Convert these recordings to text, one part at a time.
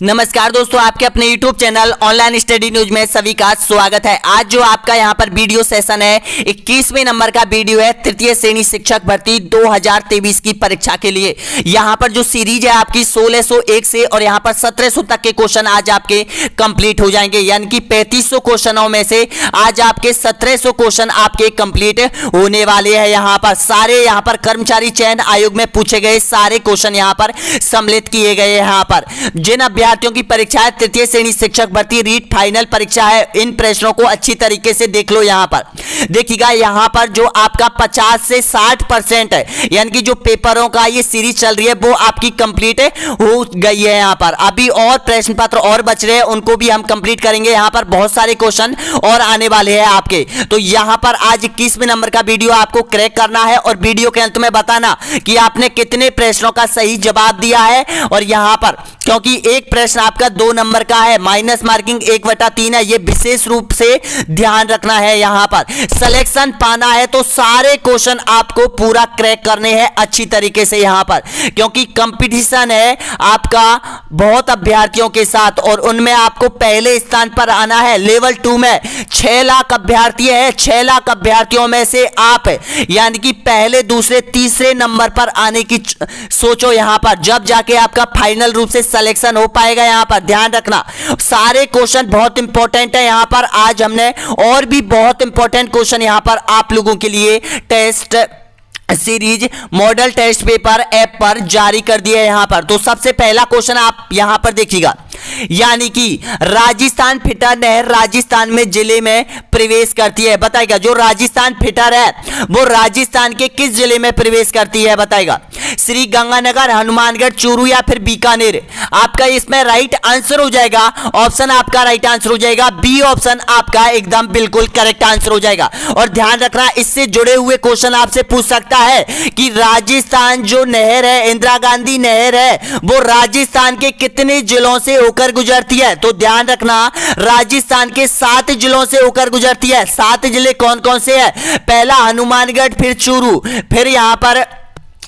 नमस्कार दोस्तों, आपके अपने YouTube channel online study news में सभी का स्वागत है। आज जो आपका यहाँ पर वीडियो सेशन है 21वें नंबर का वीडियो है तृतीय श्रेणी शिक्षक भर्ती 2023 की परीक्षा के लिए। यहाँ पर जो सीरीज है आपकी 1601 से और यहाँ पर 1700 तक के क्वेश्चन आज आपके कंप्लीट हो जाएंगे, यानी कि 3500 क्वेश्चनों में से आज आपके 1700 क्वेश्चन आपके कंप्लीट होने वाले हैं। यहाँ पर सारे यहाँ पर कर्मचारी चयन आयोग में पूछे गए सारे क्वेश्चन यहाँ पर सम्मिलित किए गए। यहाँ पर जिन अभ्यर्थियों की परीक्षा है तृतीय श्रेणी शिक्षक भर्ती रीट फाइनल परीक्षा है, इन प्रश्नों को अच्छी तरीके से देख लो। यहाँ पर देखिएगा, यहाँ पर जो आपका 50 से 60% है, यानी कि जो पेपरों का ये सीरीज चल रही है वो आपकी कंप्लीट हो गई है। यहाँ पर अभी और प्रश्न पत्र और बच रहे हैं, उनको भी हम कंप्लीट करेंगे। यहाँ पर बहुत सारे क्वेश्चन और आने वाले हैं आपके। तो यहाँ पर आज 21वें नंबर का वीडियो आपको क्रैक करना है और वीडियो के अंत में बताना कि आपने कितने प्रश्नों का सही जवाब दिया है। और यहाँ पर क्योंकि एक प्रश्न आपका 2 नंबर का है, माइनस मार्किंग 1/3 है, ये विशेष रूप से ध्यान रखना है। यहाँ पर सिलेक्शन पाना है तो सारे क्वेश्चन आपको पूरा क्रैक करने हैं अच्छी तरीके से। यहाँ पर क्योंकि कंपटीशन है आपका बहुत अभ्यर्थियों के साथ और उनमें आपको पहले स्थान पर आना है। लेवल 2 में 6 लाख अभ्यर्थी है, 6 लाख अभ्यर्थियों में से आप यानी कि पहले दूसरे तीसरे नंबर पर आने की सोचो। यहाँ पर जब जाके आपका फाइनल रूप से सिलेक्शन हो पाएगा। यहाँ पर ध्यान रखना सारे क्वेश्चन बहुत इंपॉर्टेंट है। यहाँ पर आज हमने और भी बहुत इंपॉर्टेंट क्वेश्चन यहाँ पर आप लोगों के लिए test series model test paper app पर जारी कर दिया है। यहाँ पर तो सबसे पहला क्वेश्चन आप यहाँ पर देखिएगा, यानी कि राजस्थान फिटर नहर राजस्थान में जिले में प्रवेश करती है। बताएगा जो राजस्थान फिटर है वो राजस्थान के किस जिले में प्रवेश करती है? बताएगा श्री गंगानगर, हनुमानगढ़, चूरू या फिर बीकानेर। आपका इसमें राइट आंसर हो जाएगा, ऑप्शन आपका राइट आंसर हो जाएगा बी ऑप्शन आपका एकदम बिल्कुल करेक्ट आंसर हो जाएगा। और ध्यान रखना इससे जुड़े हुए क्वेश्चन आपसे पूछ सकता है कि राजस्थान जो नहर है, इंदिरा गांधी नहर है, वो राजस्थान के कितने जिलों से होकर गुजरती है? तो ध्यान रखना राजस्थान के 7 जिलों से होकर गुजरती है। 7 जिले कौन कौन से हैं? पहला हनुमानगढ़, फिर चूरू, फिर यहां पर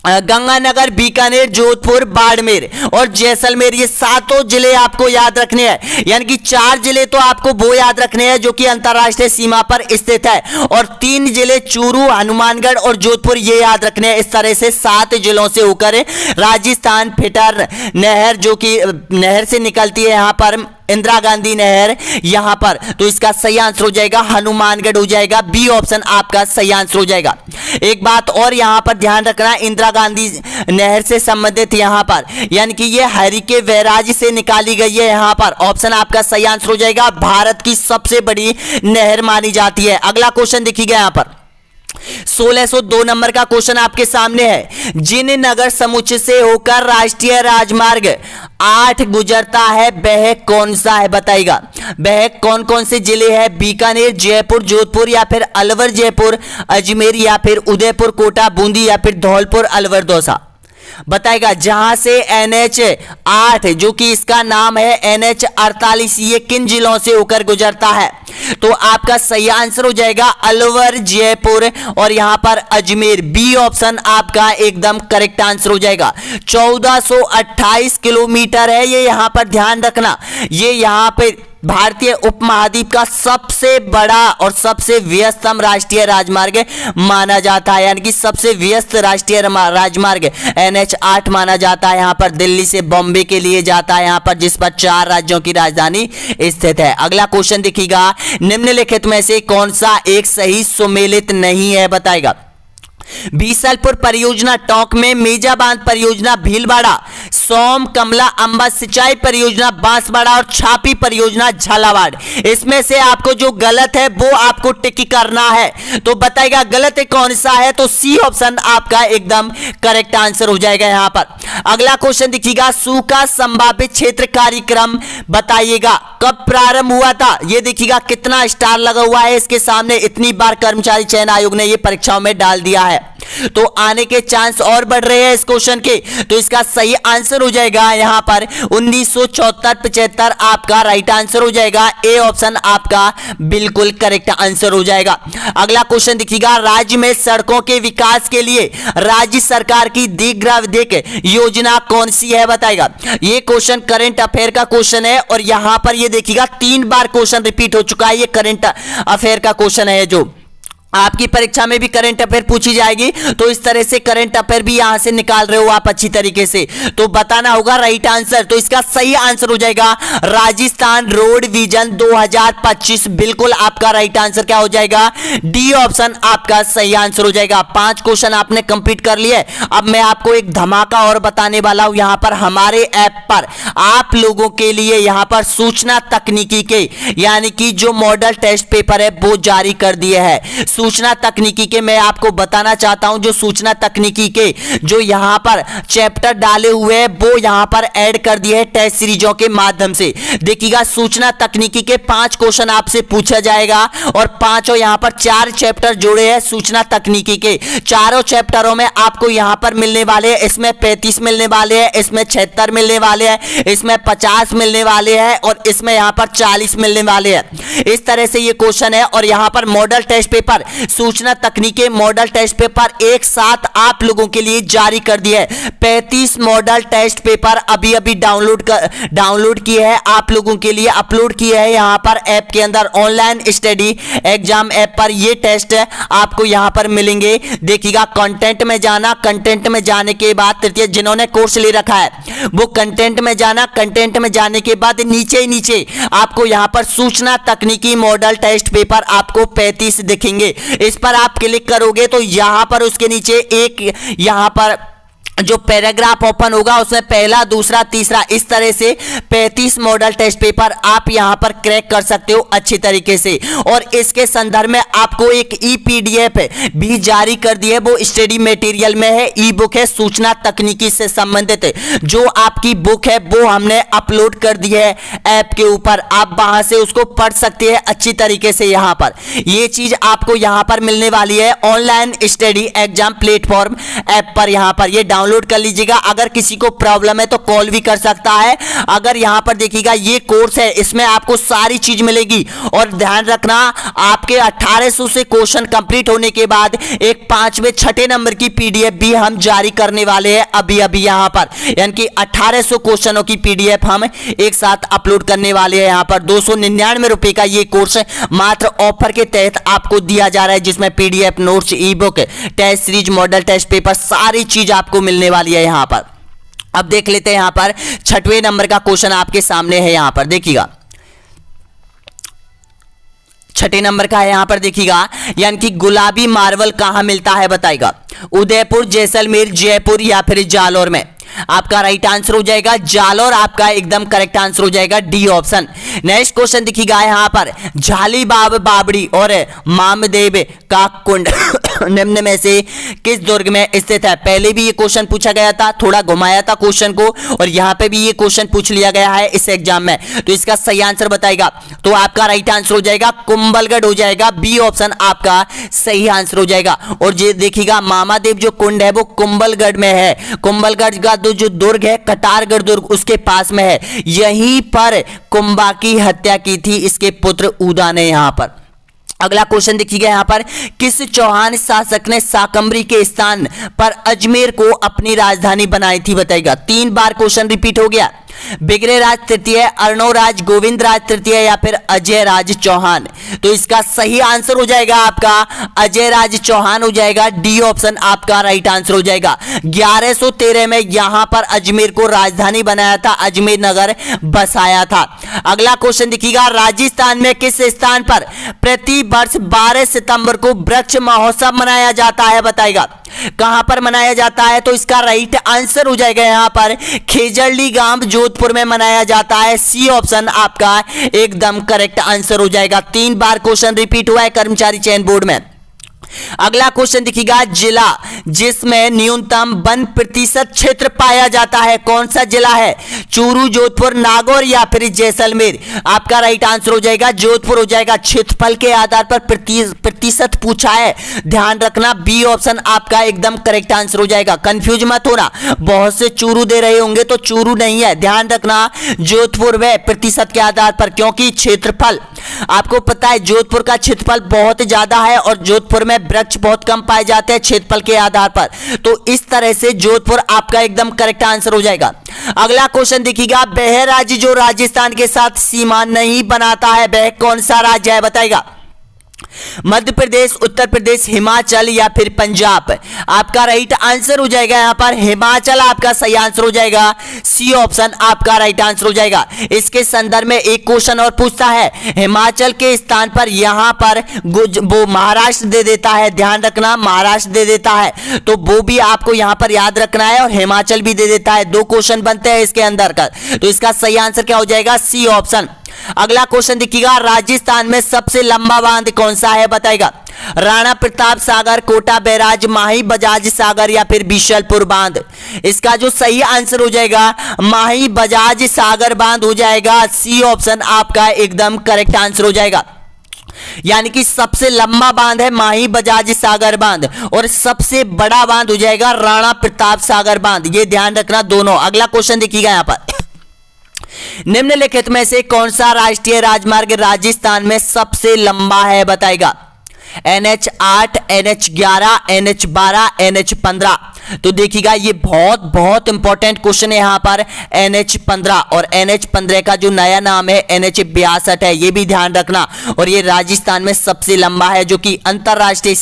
गंगानगर, बीकानेर, जोधपुर, बाड़मेर और जैसलमेर। ये 7 जिले आपको याद रखने हैं, यानी कि 4 जिले तो आपको वो याद रखने हैं जो कि अंतरराष्ट्रीय सीमा पर स्थित है और 3 जिले चूरू, हनुमानगढ़ और जोधपुर ये याद रखने हैं। इस तरह से 7 जिलों से होकर राजस्थान फिटर नहर जो कि नहर से निकलती है यहाँ पर इंदिरा गांधी नहर यहां पर, तो इसका सही आंसर हो जाएगा हनुमानगढ़ हो जाएगा। बी ऑप्शन आपका सही आंसर हो जाएगा। एक बात और यहां पर ध्यान रखना, इंदिरा गांधी नहर से संबंधित यहां पर यानी कि ये हरिके बैराज से निकाली गई है। यहां पर ऑप्शन आपका सही आंसर हो जाएगा, भारत की सबसे बड़ी नहर मानी जाती है। अगला क्वेश्चन देखिएगा, यहां पर 1602 नंबर का क्वेश्चन आपके सामने है। जिन नगर समुच्चय से होकर राष्ट्रीय राजमार्ग 8 गुजरता है वह कौन सा है? बताइएगा वह कौन कौन से जिले हैं? बीकानेर, जयपुर, जोधपुर या फिर अलवर, जयपुर, अजमेर या फिर उदयपुर, कोटा, बूंदी या फिर धौलपुर, अलवर, दौसा। बताएगा जहां से NH 8 जो कि इसका नाम है NH 48 ये किन जिलों से होकर गुजरता है? तो आपका सही आंसर हो जाएगा अलवर, जयपुर और यहां पर अजमेर। बी ऑप्शन आपका एकदम करेक्ट आंसर हो जाएगा। 1428 किलोमीटर है ये। यहां पर ध्यान रखना ये यहां पे भारतीय उपमहाद्वीप का सबसे बड़ा और सबसे व्यस्तम राष्ट्रीय राजमार्ग माना जाता है, यानी कि सबसे व्यस्त राष्ट्रीय राजमार्ग NH 8 माना जाता है। यहां पर दिल्ली से बॉम्बे के लिए जाता है, यहां पर जिस पर 4 राज्यों की राजधानी स्थित है। अगला क्वेश्चन देखिएगा, निम्नलिखित में से कौन सा एक सही सुमेलित नहीं है? बताएगा बीसलपुर परियोजना टोंक में, मेजाबांध परियोजना भीलवाड़ा, सोम कमला अंबा सिंचाई परियोजना बांसवाड़ा और छापी परियोजना झालावाड़। इसमें से आपको जो गलत है वो आपको टिक करना है। तो बताइएगा गलत है कौन सा है? तो सी ऑप्शन आपका एकदम करेक्ट आंसर हो जाएगा। यहां पर अगला क्वेश्चन देखिएगा, सूखा संभावित क्षेत्र कार्यक्रम बताइएगा कब प्रारंभ हुआ था? ये देखिएगा कितना स्टार लगा हुआ है इसके सामने, इतनी बार कर्मचारी चयन आयोग ने ये परीक्षाओं में डाल दिया है। तो आने के चांस और बढ़ रहे हैं इस क्वेश्चन के। तो इसका सही आंसर हो जाएगा यहां पर 1974-75 आपका राइट आंसर हो जाएगा। ए ऑप्शन आपका बिल्कुल करेक्ट आंसर हो जाएगा। अगला क्वेश्चन देखिएगा, राज्य में सड़कों के विकास के लिए राज्य सरकार की दीर्घावधिक योजना कौन सी है बताएगा। ये क्वेश्चन करंट अफेयर का क्वेश्चन है और यहां पर ये देखिएगा 3 बार क्वेश्चन रिपीट हो चुका है। ये करंट अफेयर का क्वेश्चन है जो आपकी परीक्षा में भी करंट अफेयर पूछी जाएगी। तो इस तरह से करंट अफेयर भी यहां से निकाल रहे हो आप अच्छी तरीके से, तो बताना होगा राइट आंसर। तो इसका सही आंसर हो जाएगा राजस्थान रोड विजन 2025। बिल्कुल आपका राइट आंसर क्या हो जाएगा, डी ऑप्शन आपका सही आंसर हो जाएगा। 5 क्वेश्चन आपने कंप्लीट कर लिए। अब मैं आपको एक धमाका और बताने वाला हूं। यहां पर हमारे ऐप पर आप लोगों के लिए यहां पर सूचना तकनीकी के यानी कि जो मॉडल टेस्ट पेपर है वो जारी कर दिए हैं। सूचना तकनीकी के मैं आपको बताना चाहता हूं, जो सूचना तकनीकी के जो यहां पर चैप्टर डाले हुए हैं वो यहां पर ऐड कर दिए हैं टेस्ट सीरीजों के माध्यम से। देखिएगा सूचना तकनीकी के 5 क्वेश्चन आपसे पूछा जाएगा और पांचों यहां पर 4 चैप्टर जोड़े हैं सूचना तकनीकी के। चारों चैप्टरों में आपको यहां पर मिलने वाले हैं, इसमें 35 मिलने वाले हैं, इसमें 76 मिलने वाले हैं, इसमें 50 मिलने वाले हैं और इसमें यहां पर 40 मिलने वाले हैं। इस तरह से ये क्वेश्चन है और यहां पर मॉडल टेस्ट पेपर, सूचना तकनीकी मॉडल टेस्ट पेपर एक साथ आप लोगों के लिए जारी कर दिया है। 35 मॉडल टेस्ट पेपर अभी अभी डाउनलोड किए हैं आप लोगों के लिए, अपलोड किए हैं यहां पर ऐप के अंदर। ऑनलाइन स्टडी एग्जाम ऐप पर ये टेस्ट आपको यहां पर मिलेंगे। देखिएगा कंटेंट में जाना, कंटेंट में जाने के बाद तृतीय जिन्होंने कोर्स ले रखा है वो कंटेंट में जाना, कंटेंट में जाने के बाद नीचे आपको यहां पर सूचना तकनीकी मॉडल टेस्ट पेपर आपको 35 दिखेंगे। इस पर आप क्लिक करोगे तो यहां पर उसके नीचे एक यहां पर जो पैराग्राफ ओपन होगा उसमें पहला, दूसरा, तीसरा इस तरह से 35 मॉडल टेस्ट पेपर आप यहां पर क्रैक कर सकते हो अच्छी तरीके से। और इसके संदर्भ में आपको एक ई पीडीएफ भी जारी कर दी है, वो स्टडी मटेरियल में है, ई बुक है सूचना तकनीकी से संबंधित जो आपकी बुक है वो हमने अपलोड कर दी है ऐप के ऊपर। आप वहां से उसको पढ़ सकते हैं अच्छी तरीके से। यहां पर यह चीज आपको यहां पर मिलने वाली है online study exam platform app पर। यहां पर ये डाउनलोड कर लीजिएगा। अगर किसी को प्रॉब्लम है तो कॉल भी कर सकता है। अगर यहां पर देखिएगा ये कोर्स है, इसमें आपको सारी चीज मिलेगी। और ध्यान रखना आपके 1800 से क्वेश्चन कंप्लीट होने के बाद एक 5वें 6ठे नंबर की पीडीएफ भी हम जारी करने वाले हैं अभी अभी यहां पर, यानी कि 1800 क्वेश्चनों की पीडीएफ हम एक साथ अपलोड करने वाले हैं। यहां पर 299 रुपए का ये कोर्स मात्र ऑफर के तहत आपको दिया जा रहा है, जिसमें PDF, notes, ebook, test series, model test paper सारी चीज आपको मिलने वाली है यहां पर। अब देख लेते हैं यहां पर 6वें नंबर का क्वेश्चन आपके सामने है। यहां पर देखिएगा 6ठे नंबर का है यहां पर देखिएगा, यानी कि गुलाबी मार्बल कहां मिलता है बताएगा। उदयपुर, जैसलमेर, जयपुर या फिर जालौर में। आपका राइट आंसर हो जाएगा जालौर, आपका एकदम करेक्ट आंसर हो जाएगा डी ऑप्शन। नेक्स्ट क्वेश्चन दिखिएगा यहां पर, झालीबाब बावड़ी और मामदेव का कुंड निम्न में से किस दुर्ग में स्थित है। पहले भी ये क्वेश्चन पूछा गया था, थोड़ा घुमाया था क्वेश्चन को, और यहां पे भी ये क्वेश्चन पूछ लिया गया है इस एग्जाम में। तो इसका सही आंसर बताएगा तो आपका राइट आंसर हो जाएगा कुंभलगढ़ हो जाएगा, बी ऑप्शन आपका सही आंसर हो जाएगा। और ये देखिएगा मामादेव जो कुंड है वो कुंभलगढ़ में है। कुंभलगढ़ का जो दुर्ग है कटारगढ़ दुर्ग उसके पास में है। यहीं पर कुंभा की हत्या की थी इसके पुत्र उदा ने यहां पर। अगला क्वेश्चन देखिएगा यहां पर, किस चौहान शासक ने शाकंभरी के स्थान पर अजमेर को अपनी राजधानी बनाई थी बताइएगा। 3 बार क्वेश्चन रिपीट हो गया। बिगरे राज तृतीय, अर्णव राज, गोविंद राज तृतीय या फिर अजय राज चौहान। तो इसका सही आंसर हो जाएगा आपका अजय राज चौहान हो जाएगा, डी ऑप्शन आपका राइट आंसर हो जाएगा। 1113 में यहां पर अजमेर को राजधानी बनाया था, अजमेर नगर बसाया था। अगला क्वेश्चन देखिएगा, राजस्थान में किस स्थान पर प्रति वर्ष 12 सितंबर को वृक्ष महोत्सव मनाया जाता है बताएगा। कहां पर मनाया जाता है तो इसका राइट आंसर हो जाएगा यहां पर खेजड़ली गांव जोधपुर में मनाया जाता है, सी ऑप्शन आपका एकदम करेक्ट आंसर हो जाएगा। 3 बार क्वेश्चन रिपीट हुआ है कर्मचारी चयन बोर्ड में। अगला क्वेश्चन देखिएगा, जिला जिसमें न्यूनतम वन प्रतिशत क्षेत्र पाया जाता है, कौन सा जिला है? चूरू, जोधपुर, नागौर या फिर जैसलमेर? आपका राइट आंसर हो जाएगा जोधपुर हो जाएगा। क्षेत्रफल के आधार पर प्रतिशत पूछा है, ध्यान रखना बी ऑप्शन आपका एकदम करेक्ट आंसर हो जाएगा। कंफ्यूज मत होना, बहुत से चूरू दे रहे होंगे तो चूरू नहीं है, ध्यान रखना जोधपुर में प्रतिशत के आधार पर, क्योंकि क्षेत्रफल आपको पता है जोधपुर का क्षेत्रफल बहुत ज्यादा है और जोधपुर में वृक्ष बहुत कम पाए जाते हैं क्षेत्रफल के आधार पर, तो इस तरह से जोधपुर आपका एकदम करेक्ट आंसर हो जाएगा। अगला क्वेश्चन देखिएगा, वह राज्य जो राजस्थान के साथ सीमा नहीं बनाता है वह कौन सा राज्य है, बताएगा? मध्य प्रदेश, उत्तर प्रदेश, हिमाचल या फिर पंजाब? आपका राइट आंसर हो जाएगा यहां पर हिमाचल आपका सही आंसर हो जाएगा। सी ऑप्शन आपका राइट आंसर हो जाएगा। इसके संदर्भ में एक क्वेश्चन और पूछता है, हिमाचल के स्थान पर यहां पर वो महाराष्ट्र दे देता है, ध्यान रखना महाराष्ट्र दे देता है, तो वो भी आपको यहां पर याद रखना है, और हिमाचल भी दे देता है। दो क्वेश्चन बनते हैं इसके अंदर का, तो इसका सही आंसर क्या हो जाएगा? C option. अगला क्वेश्चन देखिएगा, राजस्थान में सबसे लंबा बांध कौन सा है, बताएगा? राणा प्रताप सागर, कोटा बैराज, माही बजाज सागर या फिर बिशलपुर बांध? इसका जो सही आंसर हो जाएगा माही बजाज सागर बांध हो जाएगा। सी ऑप्शन आपका एकदम करेक्ट आंसर हो जाएगा। यानी कि सबसे लंबा बांध है माही बजाज सागर बांध और सबसे बड़ा बांध हो जाएगा राणा प्रताप सागर बांध, ये ध्यान रखना दोनों। अगला क्वेश्चन देखिएगा यहां पर, निम्नलिखित में से कौन सा राष्ट्रीय राजमार्ग राजस्थान में सबसे लंबा है, बताएगा? NH8, NH11, NH12, NH15? तो देखिएगा ये बहुत इंपॉर्टेंट क्वेश्चन है यहां पर, NH15 और NH15 का जो नया नाम है NH62 है, ये भी ध्यान रखना। और ये राजस्थान में सबसे लंबा है, जो कि अंतरराष्ट्रीय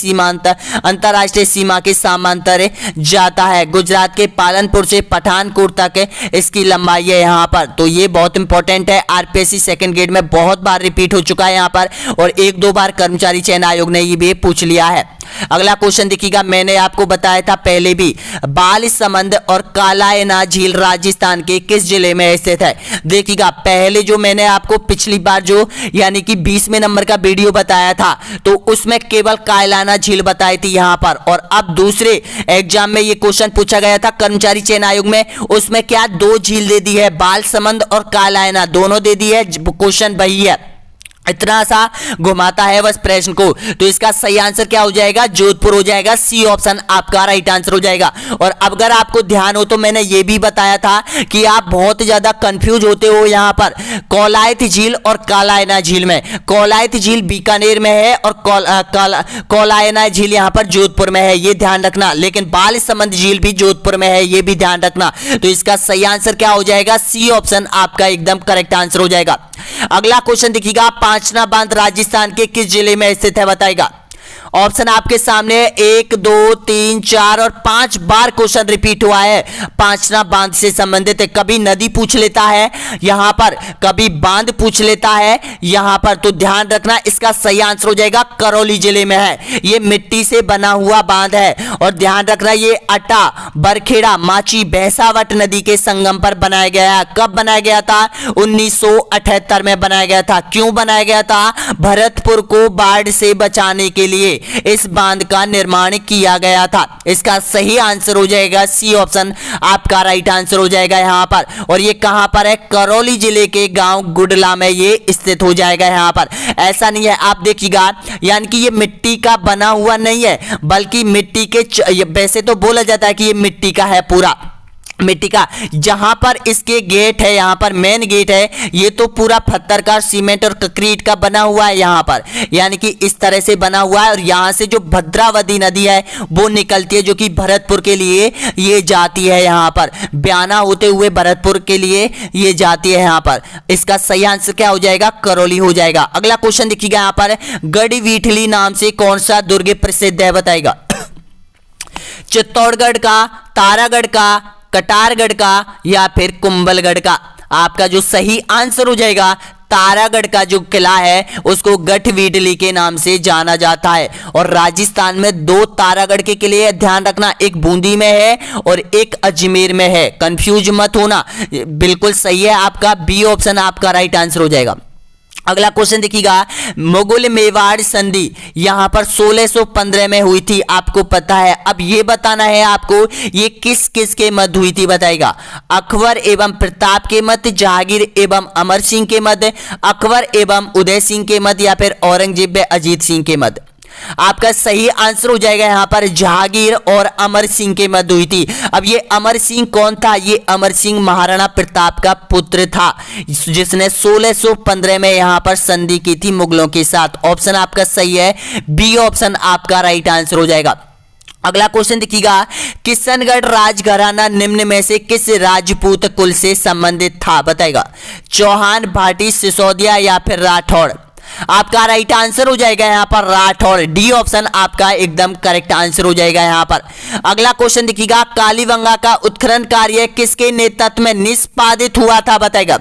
सीमा के समांतर जाता है। गुजरात के पालनपुर से पठानकोट तक इसकी लंबाई है यहां पर, तो ये बहुत इंपॉर्टेंट है। आरपीएससी सेकंड ग्रेड में बहुत बार रिपीट हो चुका है यहां पर, और एक दो बार कर्मचारी चयन आयोग ने ये भी पूछ लिया है। अगला क्वेश्चन देखिएगा, मैंने आपको बताया था पहले भी, बालसमंद और कालायना झील राजस्थान के किस जिले में स्थित है? देखिएगा पहले जो मैंने आपको पिछली बार जो यानी कि 20वें नंबर का वीडियो बताया था, तो उसमें केवल कालायना झील बताई थी यहां पर, और अब दूसरे एग्जाम में ये क्वेश्चन पूछा गया था कर्मचारी चयन आयोग में, उसमें क्या दो झील दे दी है, बालसमंद और कालायना दोनों दे दी है, क्वेश्चन वही है, इतना सा घुमाता है बस प्रश्न को। तो इसका सही आंसर क्या हो जाएगा? जोधपुर हो जाएगा। सी ऑप्शन आपका राइट आंसर हो जाएगा। और अगर आपको ध्यान हो तो मैंने ये भी बताया था कि आप बहुत ज्यादा कंफ्यूज होते हो यहां पर कौलायत झील और कालायना झील में। कौलायत झील बीकानेर में है और कौलायना झील यहां पर जोधपुर में है, ये ध्यान रखना। लेकिन बालसमंद झील भी जोधपुर में है, ये भी ध्यान रखना। तो इसका सही आंसर क्या हो जाएगा? सी ऑप्शन आपका एकदम करेक्ट आंसर हो जाएगा। अगला क्वेश्चन देखिएगा, पांचना बांध राजस्थान के किस जिले में स्थित है? बताएगा। ऑप्शन आपके सामने 1, 2, 3, 4 और 5 बार क्वेश्चन रिपीट हुआ है पांचना बांध से संबंधित। कभी नदी पूछ लेता है यहां पर, कभी बांध पूछ लेता है यहां पर, तो ध्यान रखना इसका सही आंसर हो जाएगा करौली जिले में है। ये मिट्टी से बना हुआ बांध है और ध्यान रखना ये अटा, बरखेड़ा, माची, भैंसावट नदी के संगम पर बनाया गया है। कब बनाया गया था? 1978 में बनाया गया था। क्यों बनाया गया था? भरतपुर को बाढ़ से बचाने के लिए इस बांध का निर्माण किया गया था। इसका सही आंसर हो जाएगा सी ऑप्शन आपका राइट आंसर हो जाएगा यहां पर। और ये कहां पर है? करौली जिले के गांव गुडला में ये स्थित हो जाएगा यहां पर। ऐसा नहीं है, आप देखिएगा, यानी कि ये मिट्टी का बना हुआ नहीं है, बल्कि मिट्टी के वैसे तो बोला जाता है कि ये मिट्टी का है, पूरा मिट्टी का। जहां पर इसके गेट है, यहां पर मेन गेट है, ये तो पूरा पत्थर का, सीमेंट और कंक्रीट का बना हुआ है यहां पर, यानी कि इस तरह से बना हुआ है। और यहां से जो भद्रावती नदी है वो निकलती है, जो कि भरतपुर के लिए ये जाती है यहां पर, ब्याना होते हुए भरतपुर के लिए ये जाती है यहां पर। इसका सही आंसर क्या हो जाएगा? करौली हो जाएगा। अगला क्वेश्चन देखिएगा यहां पर, गढ़वीठली नाम से कौन सा दुर्ग प्रसिद्ध है? बताएगा। चित्तौड़गढ़ का, तारागढ़ का, कटारगढ़ का या फिर कुंभलगढ़ का? आपका जो सही आंसर हो जाएगा, तारागढ़ का जो किला है उसको गढ़वीठली के नाम से जाना जाता है। और राजस्थान में 2 तारागढ़ के किले, ध्यान रखना, एक बूंदी में है और एक अजमेर में है। कंफ्यूज मत होना, बिल्कुल सही है आपका बी ऑप्शन आपका राइट आंसर हो जाएगा। अगला क्वेश्चन देखिएगा, मुगल मेवाड़ संधि यहां पर 1615 में हुई थी, आपको पता है। अब ये बताना है आपको ये किस किस के मध्य हुई थी, बताएगा। अकबर एवं प्रताप के मध्य, जहांगीर एवं अमर सिंह के मध्य, अकबर एवं उदय सिंह के मध्य, या फिर औरंगजेब व अजीत सिंह के मध्य। आपका सही आंसर हो जाएगा यहां पर जहांगीर और अमर सिंह के मध्य हुई थी। अब ये अमर सिंह कौन था? ये अमर सिंह महाराणा प्रताप का पुत्र था, जिसने 1615 में यहां पर संधि की थी मुगलों के साथ। ऑप्शन आपका सही है, बी ऑप्शन आपका राइट आंसर हो जाएगा। अगला क्वेश्चन देखिएगा, किशनगढ़ राजघराना निम्न में से किस राजपूत कुल से संबंधित था, बताएगा। चौहान, भाटी, सिसोदिया या फिर राठौड़। आपका राइट आंसर हो जाएगा यहां पर राठौड़, डी ऑप्शन आपका एकदम करेक्ट आंसर हो जाएगा यहां पर। अगला क्वेश्चन देखिएगा, कालीबंगा का उत्खनन कार्य किसके नेतृत्व में निष्पादित हुआ था, बताएगा।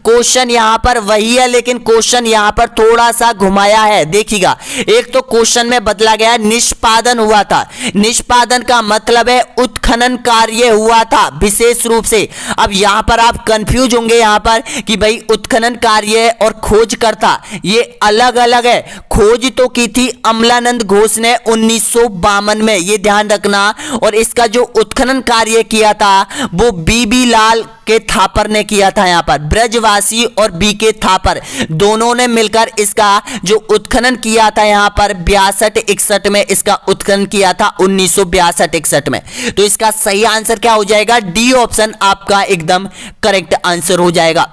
क्वेश्चन यहां पर वही है, लेकिन क्वेश्चन यहां पर थोड़ा सा घुमाया है, देखिएगा। एक तो क्वेश्चन में बदला गया, निष्पादन हुआ था, निष्पादन का मतलब है उत्खनन कार्य हुआ था विशेष रूप से। अब यहां पर आप कंफ्यूज होंगे यहां पर कि भाई उत्खनन कार्य और खोजकर्ता ये अलग अलग है। खोज तो की थी अमलानंद घोष ने 1952 में, ये ध्यान रखना। और इसका जो उत्खनन कार्य किया था वो बीबी लाल के थापर ने किया था। यहां पर ब्रजवासी और बी के थापर दोनों ने मिलकर इसका जो उत्खनन किया था यहां पर 62-61 में इसका उत्खनन किया था, 1962-61 में। तो इसका सही आंसर क्या हो जाएगा? डी ऑप्शन आपका एकदम करेक्ट आंसर हो जाएगा।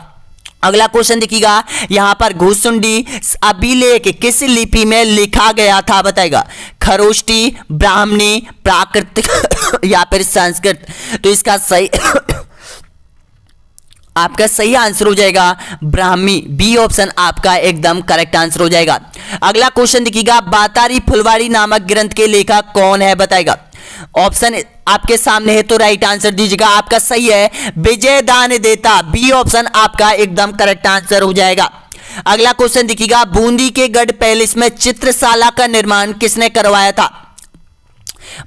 अगला क्वेश्चन देखिएगा, यहां पर घुसुंडी अभिलेख किस लिपि में लिखा गया था, बताएगा। खरोष्टी, ब्राह्मणी, प्राकृत या फिर संस्कृत। तो इसका सही आपका सही आंसर हो जाएगा ब्राह्मी, बी ऑप्शन आपका एकदम करेक्ट आंसर हो जाएगा। अगला क्वेश्चन देखिएगा, बातारी फुलवाड़ी नामक ग्रंथ के लेखक कौन है, बताएगा। ऑप्शन आपके सामने है तो राइट आंसर दीजिएगा। आपका सही है विजय दान देता, बी ऑप्शन आपका एकदम करेक्ट आंसर हो जाएगा। अगला क्वेश्चन देखिएगा, बूंदी के गढ़ पैलेस में चित्रशाला का निर्माण किसने करवाया था,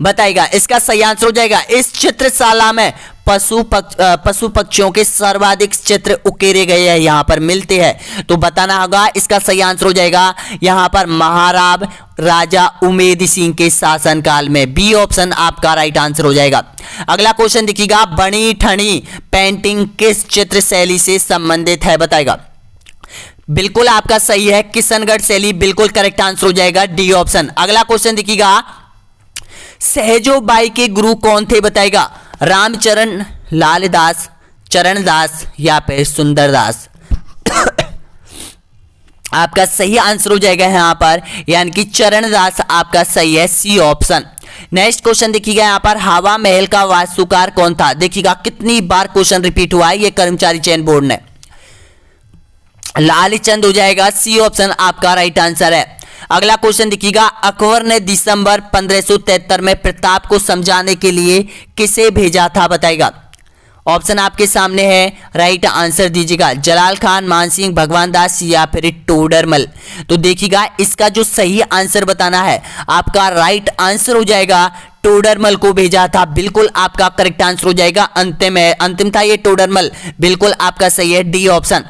बताएगा। इसका सही आंसर हो जाएगा, इस चित्रशाला में पशु पक्षियों के सर्वाधिक चित्र उकेरे गए हैं, यहां पर मिलते हैं। तो बताना होगा, इसका सही आंसर हो जाएगा यहां पर महाराव राजा उमेद सिंह के शासनकाल में, बी ऑप्शन आपका राइट आंसर हो जाएगा। अगला क्वेश्चन देखिएगा, बनी ठनी पेंटिंग किस चित्र शैली से संबंधित है, बताएगा। बिल्कुल आपका सही है, किशनगढ़ शैली, बिल्कुल करेक्ट आंसर हो जाएगा, डी ऑप्शन। अगला क्वेश्चन देखिएगा, सहजोबाई के गुरु कौन थे, बताएगा। रामचरण लालदास, चरणदास या फिर सुंदरदास। आपका सही आंसर हो जाएगा यहां पर, यानी कि चरणदास आपका सही है, सी ऑप्शन। नेक्स्ट क्वेश्चन देखिएगा, यहां पर हवा महल का वास्तुकार कौन था, देखिएगा कितनी बार क्वेश्चन रिपीट हुआ है ये कर्मचारी चयन बोर्ड ने। लालचंद हो जाएगा, सी ऑप्शन आपका राइट आंसर है। अगला क्वेश्चन देखिएगा, अकबर ने दिसंबर 1573 में प्रताप को समझाने के लिए किसे भेजा था, बताएगा। ऑप्शन आपके सामने है, राइट आंसर दीजिएगा। जलाल खान, मानसिंह, भगवान दास या फिर टोडरमल। तो देखिएगा इसका जो सही आंसर बताना है, आपका राइट आंसर हो जाएगा टोडरमल को भेजा था, बिल्कुल आपका करेक्ट आंसर हो जाएगा। अंतिम है, अंतिम था ये टोडरमल, बिल्कुल आपका सही है, डी ऑप्शन।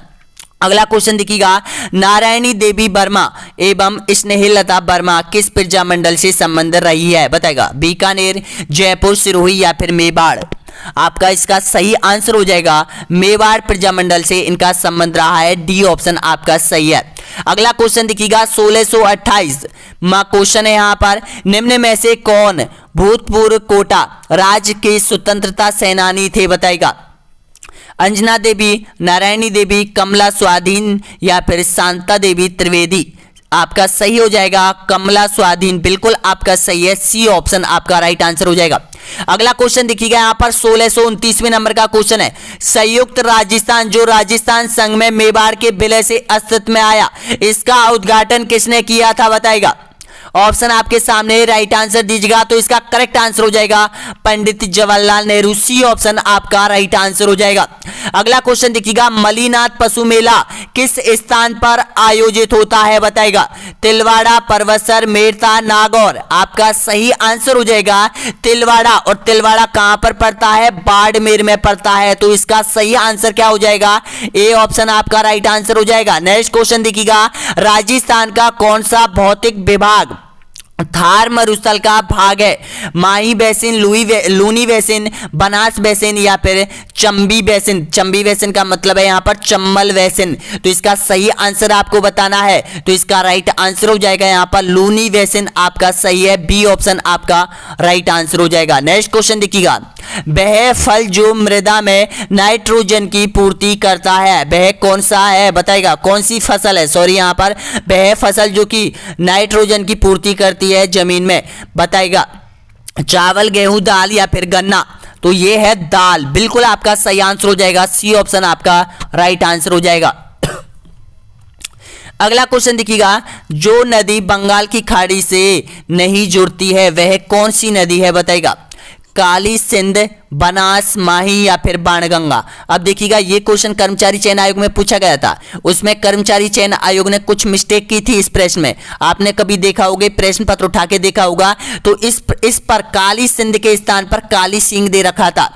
अगला क्वेश्चन देखिएगा, नारायणी देवी वर्मा एवं स्नेहलता वर्मा किस प्रजामंडल से संबंध रही है, बताएगा। बीकानेर, जयपुर, सिरोही या फिर मेवाड़। आपका इसका सही आंसर हो जाएगा मेवाड़ प्रजामंडल से इनका संबंध रहा है, डी ऑप्शन आपका सही है। अगला क्वेश्चन देखिएगा, 1628 क्वेश्चन है यहां पर, निम्न में से कौन भूतपूर्व कोटा राज्य के स्वतंत्रता सेनानी थे, बताएगा। अंजना देवी, नारायणी देवी, कमला स्वाधीन या फिर शांता देवी त्रिवेदी। आपका सही हो जाएगा कमला स्वाधीन, बिल्कुल आपका सही है, सी ऑप्शन आपका राइट आंसर हो जाएगा। अगला क्वेश्चन देखिएगा, यहां पर 1629वें नंबर का क्वेश्चन है, संयुक्त राजस्थान जो राजस्थान संघ में मेवाड़ के विलय से अस्तित्व में आया, इसका उद्घाटन किसने किया था, बताएगा। ऑप्शन आपके सामने, राइट आंसर दीजिएगा। तो इसका करेक्ट आंसर हो जाएगा पंडित जवाहरलाल नेहरू, सी ऑप्शन आपका राइट आंसर हो जाएगा। अगला क्वेश्चन देखिएगा, मलीनाथ पशु मेला किस स्थान पर आयोजित होता है बताएगा? तिलवाड़ा, परवसर, मेरता, नागौर। आपका सही आंसर हो जाएगा तिलवाड़ा। और तिलवाड़ा कहां पर पड़ता है? बाड़मेर में पड़ता है। तो इसका सही आंसर क्या हो जाएगा? ए ऑप्शन आपका राइट आंसर हो जाएगा। नेक्स्ट क्वेश्चन देखिएगा, राजस्थान का कौन सा भौतिक विभाग थार मरुस्थल का भाग है? Mahi basin, Luni basin, Banas basin या फिर चंबी बेसिन। चंबी बेसिन का मतलब है यहां पर चंबल बेसिन। तो इसका सही आंसर आपको बताना है। तो इसका राइट आंसर हो जाएगा यहां पर लूनी बेसिन आपका सही है, बी ऑप्शन आपका राइट आंसर हो जाएगा। नेक्स्ट क्वेश्चन देखिएगा, वह फल जो मृदा में नाइट्रोजन की पूर्ति करता है वह कौन सा है बताएगा? कौन सी फसल है? सॉरी, यहां पर वह फसल जो कि नाइट्रोजन की पूर्ति करती है जमीन में बताएगा? चावल, गेहूं, दाल या फिर गन्ना। तो ये है दाल, बिल्कुल आपका सही आंसर हो जाएगा, सी ऑप्शन आपका राइट आंसर हो जाएगा। अगला क्वेश्चन देखिएगा, जो नदी बंगाल की खाड़ी से नहीं जुड़ती है वह कौन सी नदी है बताएगा? काली, सिंध, बनास, माही या फिर बाणगंगा। अब देखिएगा, ये क्वेश्चन कर्मचारी चयन आयोग में पूछा गया था। उसमें कर्मचारी चयन आयोग ने कुछ मिस्टेक की थी इस प्रश्न में। आपने कभी देखा होगा, प्रश्न पत्र उठा के देखा होगा, तो इस पर काली सिंध के स्थान पर काली सिंह दे रखा था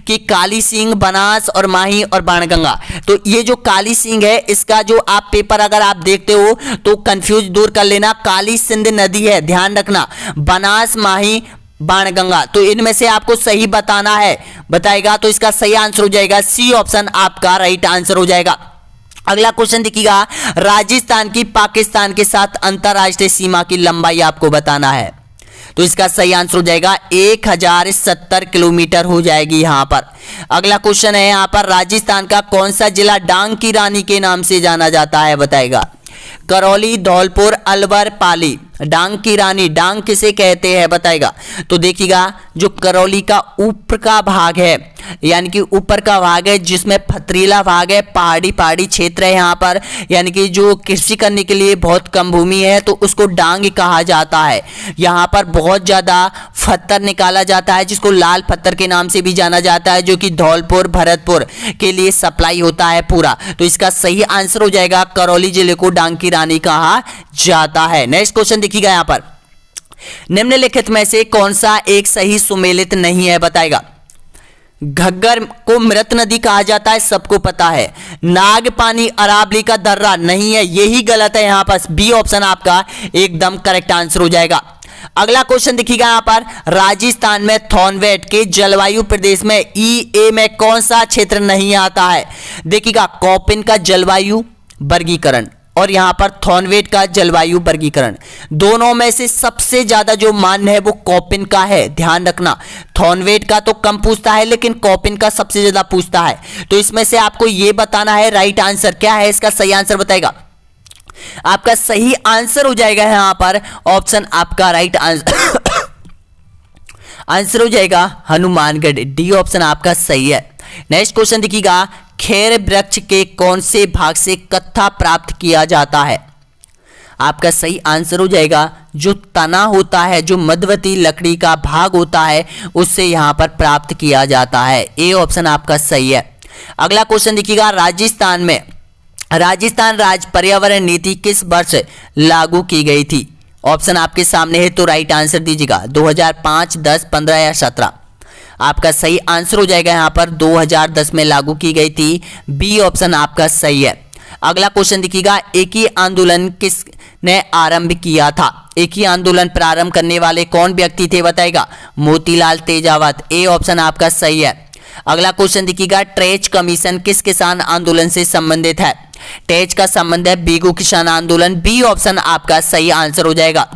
कि काली सिंह, बनास और माही और बाणगंगा। तो ये जो काली सिंह है, इसका जो आप पेपर अगर आप देखते हो तो कंफ्यूज दूर कर लेना। काली सिंध नदी है, ध्यान रखना। बनास, माही, बाणगंगा, तो इनमें से आपको सही बताना है बताएगा? तो इसका सही आंसर हो जाएगा सी ऑप्शन आपका राइट आंसर हो जाएगा। अगला क्वेश्चन देखिएगा, राजस्थान की पाकिस्तान के साथ अंतरराष्ट्रीय सीमा की लंबाई आपको बताना है। तो इसका सही आंसर हो जाएगा 1070 किलोमीटर हो जाएगी यहां पर। अगला क्वेश्चन है यहां पर, राजस्थान का कौन सा जिला डांग की रानी के नाम से जाना जाता है बताएगा? करौली, धौलपुर, अलवर, पाली। डांग की रानी, डांग किसे कहते हैं बताएगा? तो देखिएगा, जो करौली का ऊपर का भाग है, यानी कि ऊपर का भाग है जिसमें पथरीला भाग है, पहाड़ी क्षेत्र है यहाँ पर, यानी कि जो कृषि करने के लिए बहुत कम भूमि है, तो उसको डांग कहा जाता है। यहाँ पर बहुत ज़्यादा पत्थर निकाला जाता है जिसको लाल पत्थर के नाम से भी जाना जाता है, जो कि धौलपुर, भरतपुर के लिए सप्लाई होता है पूरा। तो इसका सही आंसर हो जाएगा, करौली जिले को डांग की रानी कहा जाता है। नेक्स्ट क्वेश्चन देखिएगा, यहाँ पर निम्नलिखित में से कौन सा एक सही सुमेलित नहीं है बताएगा? घग्गर को मृत नदी कहा जाता है, सबको पता है। नागपानी अरावली का दर्रा नहीं है, यही गलत है यहां पर, बी ऑप्शन आपका एकदम करेक्ट आंसर हो जाएगा। अगला क्वेश्चन देखिएगा यहां पर, राजस्थान में थॉनवेट के जलवायु प्रदेश में ई में कौन सा क्षेत्र नहीं आता है? देखिएगा, कॉपिन का जलवायु वर्गीकरण और यहां पर थॉनवेट का जलवायु वर्गीकरण, दोनों में से सबसे ज्यादा जो मान्य है वो कॉपिन का है, ध्यान रखना। थॉनवेट का तो कम पूछता है लेकिन कॉपिन का सबसे ज्यादा पूछता है। तो इसमें से आपको यह बताना है राइट आंसर क्या है, इसका सही आंसर बताएगा। आपका सही आंसर हो जाएगा यहां पर ऑप्शन आपका राइट आंसर हो जाएगा हनुमानगढ़, डी ऑप्शन आपका सही है। नेक्स्ट क्वेश्चन देखिएगा, खेर वृक्ष के कौन से भाग से कत्था प्राप्त किया जाता है? आपका सही आंसर हो जाएगा जो तना होता है, जो मध्यवर्ती लकड़ी का भाग होता है, उससे यहां पर प्राप्त किया जाता है। ए ऑप्शन आपका सही है। अगला क्वेश्चन देखिएगा, राजस्थान राज्य पर्यावरण नीति किस वर्ष लागू की गई थी? ऑप्शन आपके सामने है, तो राइट आंसर दीजिएगा 2005, 10, 15 या 17। आपका सही आंसर हो जाएगा यहां पर 2010 में लागू की गई थी, बी ऑप्शन आपका सही है। अगला क्वेश्चन देखिएगा, एक ही आंदोलन किसने आरंभ किया था? एक ही आंदोलन प्रारंभ करने वाले कौन व्यक्ति थे बताएगा? मोतीलाल तेजावत, ए ऑप्शन आपका सही है। अगला क्वेश्चन देखिएगा, ट्रेच कमीशन किस किसान आंदोलन से संबंधित है? ट्रेच का संबंध है बीगू किसान आंदोलन, बी ऑप्शन आपका सही आंसर हो जाएगा।